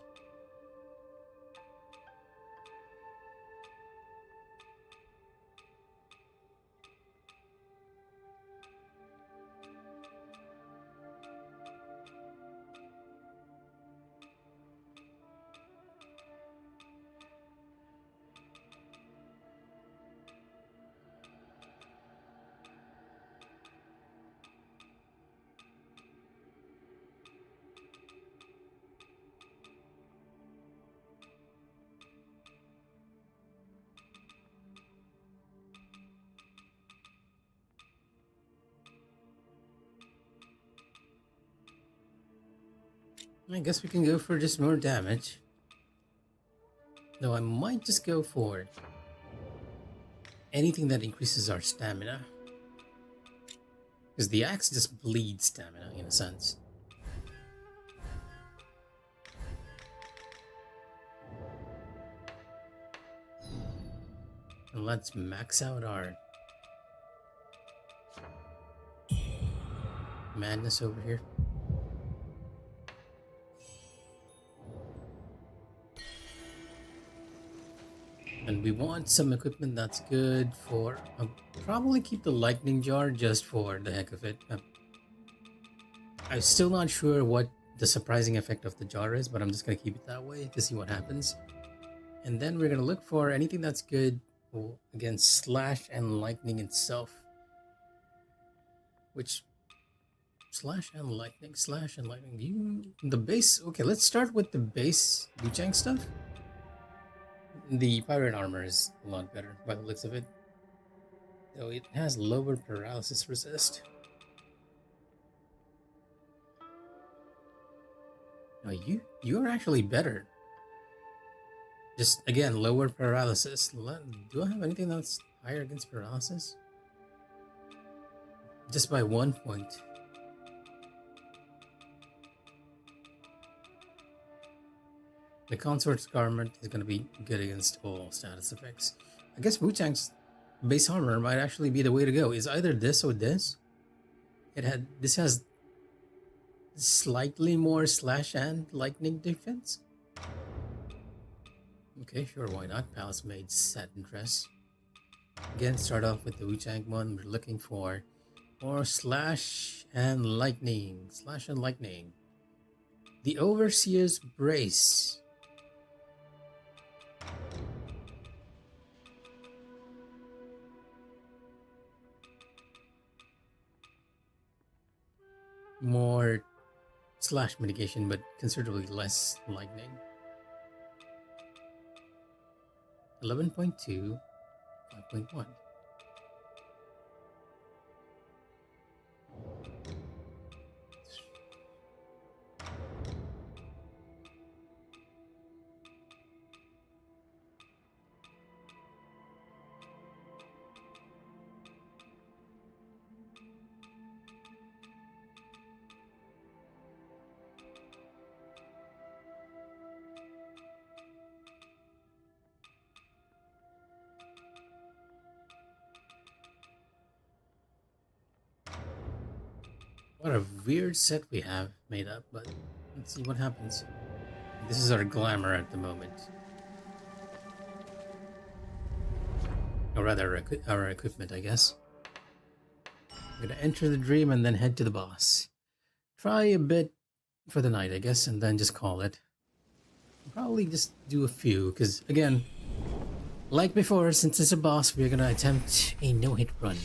I guess we can go for just more damage. Though I might just go for anything that increases our stamina. Because the axe just bleeds stamina, in a sense. And let's max out our madness over here. And we want some equipment that's good for... I'll probably keep the lightning jar just for the heck of it. I'm still not sure what the surprising effect of the jar is, but I'm just going to keep it that way to see what happens. And then we're going to look for anything that's good against slash and lightning itself. Which... slash and lightning. The base... Okay, let's start with the base Wuchang stuff. The pirate armor is a lot better by the looks of it. Though it has lower paralysis resist. No, you're actually better. Just again, lower paralysis. Do I have anything that's higher against paralysis? Just by 1 point. The consort's garment is going to be good against all status effects. I guess Wuchang's base armor might actually be the way to go. Is either this or this. This has slightly more slash and lightning defense. Okay, sure, why not? Palace Maid satin dress. Again, start off with the Wuchang one. We're looking for more slash and lightning. Slash and lightning. The Overseer's brace. More slash mitigation, but considerably less lightning. 11.2, 5.1. What a weird set we have made up, but let's see what happens. This is our glamour at the moment. Or rather, our equipment, I guess. I'm gonna enter the dream and then head to the boss. Try a bit for the night, I guess, and then just call it. Probably just do a few, because again, like before, since it's a boss, we're gonna attempt a no-hit run.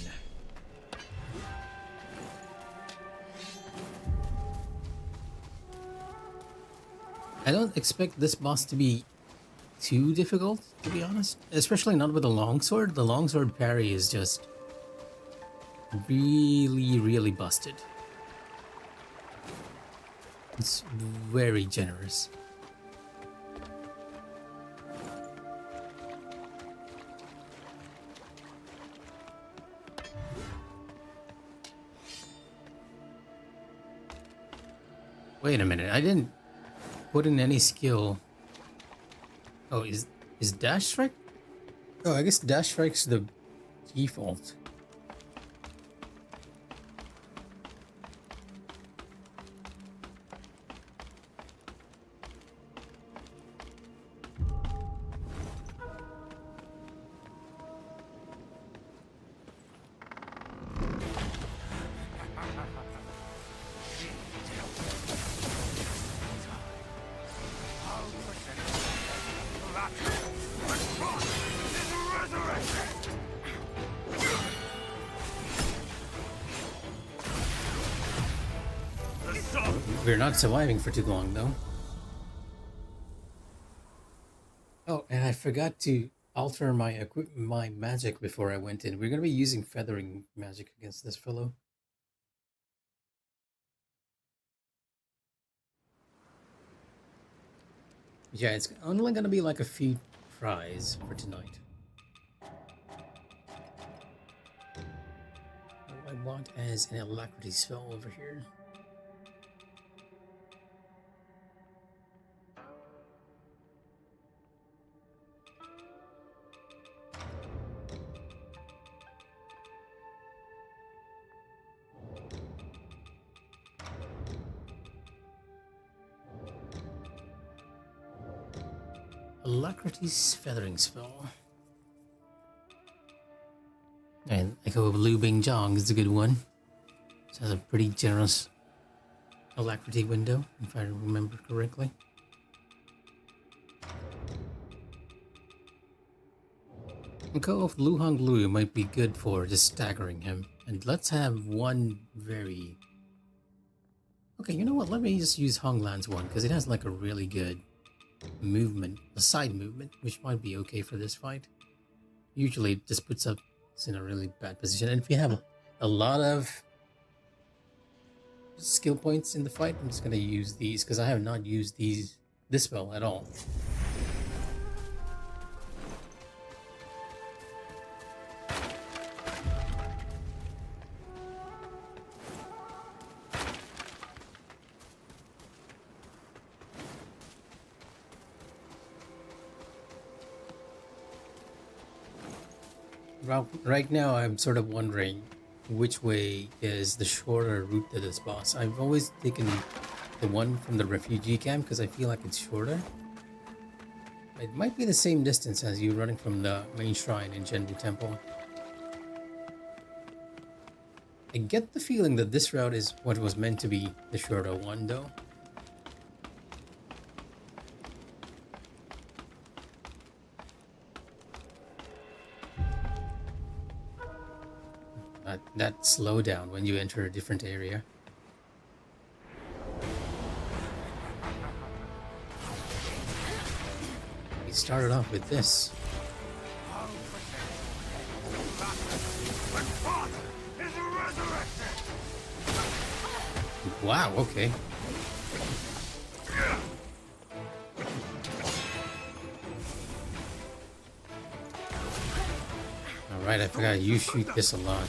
I don't expect this boss to be too difficult, to be honest. Especially not with the longsword. The longsword parry is just really busted. It's very generous. Wait a minute, I didn't put in any skill. Oh, is dash strike? Oh, I guess dash strike's the default. We're not surviving for too long, though. Oh, and I forgot to alter my magic before I went in. We're gonna be using feathering magic against this fellow. Yeah, it's only gonna be like a few tries for tonight. What do I want as an alacrity spell over here? Alacrity's feathering spell. And Echo of Lu Bing Zhang is a good one. It has a pretty generous alacrity window, if I remember correctly. Echo of Lu Hong Lu might be good for just staggering him. And let's have one very... Okay, you know what? Let me just use Hong Lan's one, because it has like a really good movement, a side movement, which might be okay for this fight. Usually it just puts us in a really bad position. And if you have a lot of skill points in the fight, I'm just going to use these, because I have not used this spell at all. Right now, I'm sort of wondering which way is the shorter route to this boss. I've always taken the one from the refugee camp because I feel like it's shorter. It might be the same distance as you running from the main shrine in Zhenwu Temple. I get the feeling that this route is what was meant to be the shorter one, though. That slowdown when you enter a different area. We started off with this. Wow, okay. Alright, I forgot you shoot this a lot.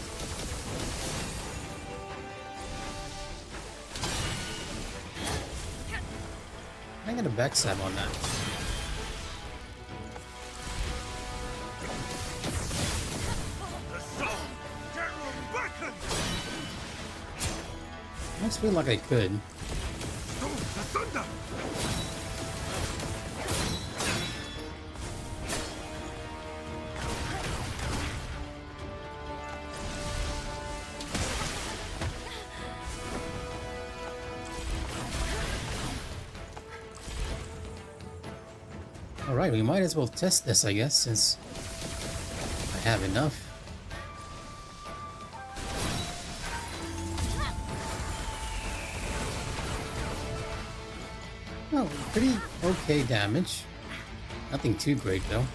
I got a backstab on that. I almost feel like I could. Alright, we might as well test this, I guess, since I have enough. Oh, pretty okay damage. Nothing too great, though.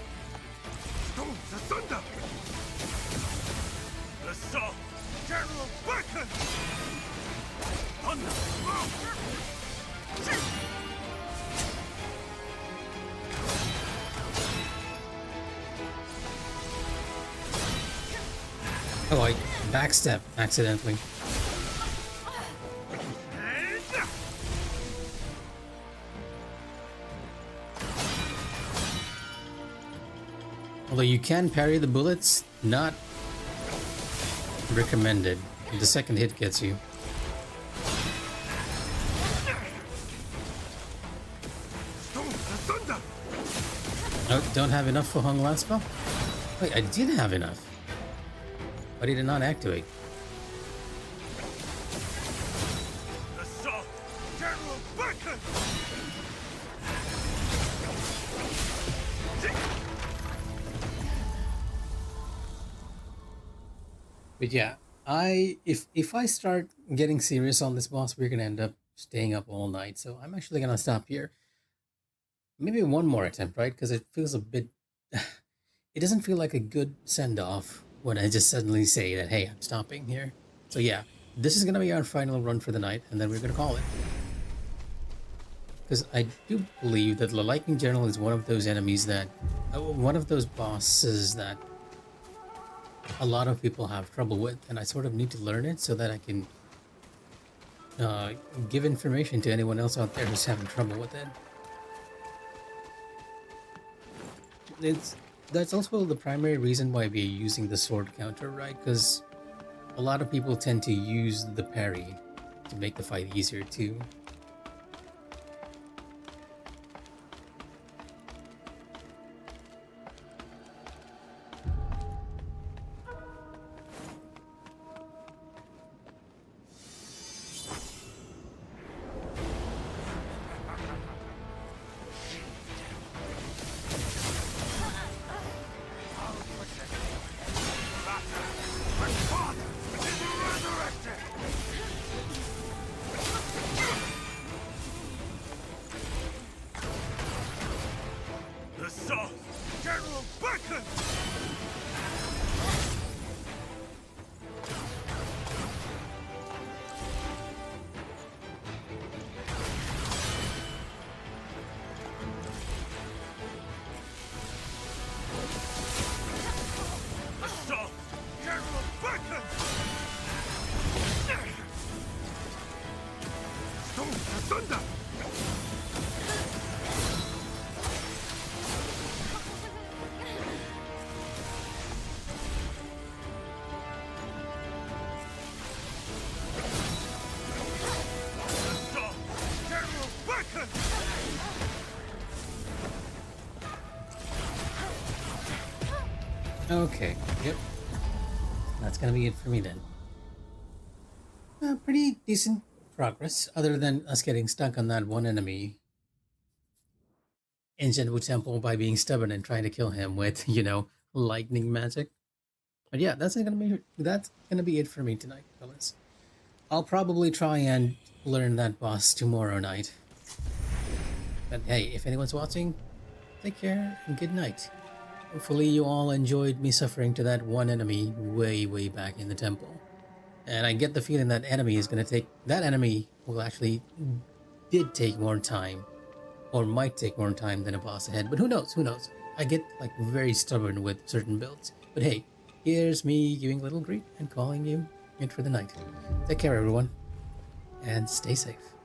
Oh, I backstep accidentally. Although you can parry the bullets, not recommended. The second hit gets you. Oh, don't have enough for Hong Lan spell? Wait, I did have enough. But he did not activate. But yeah, if I start getting serious on this boss, we're gonna end up staying up all night. So I'm actually gonna stop here. Maybe one more attempt, right? Because it feels a bit... It doesn't feel like a good send-off when I just suddenly say that, hey, I'm stopping here. So yeah, this is gonna be our final run for the night, and then we're gonna call it. Because I do believe that the Lightning General is one of those enemies that, one of those bosses that a lot of people have trouble with, and I sort of need to learn it so that I can uh, give information to anyone else out there who's having trouble with it. That's also the primary reason why we're using the sword counter, right? Because a lot of people tend to use the parry to make the fight easier too. My father is resurrected! The South! General Bacon! The South! General Bacon! Stone to thunder! The South! General Bacon! Okay, yep. That's gonna be it for me then. Pretty decent progress, other than us getting stuck on that one enemy in Zhenwu Temple by being stubborn and trying to kill him with, lightning magic. But yeah, that's gonna be it for me tonight, fellas. I'll probably try and learn that boss tomorrow night. But hey, if anyone's watching, take care and good night. Hopefully you all enjoyed me suffering to that one enemy way back in the temple. And I get the feeling that enemy will actually did take more time, or might take more time than a boss ahead, but who knows? I get like very stubborn with certain builds. But hey, here's me giving a little greet and calling you in for the night. Take care everyone, and stay safe.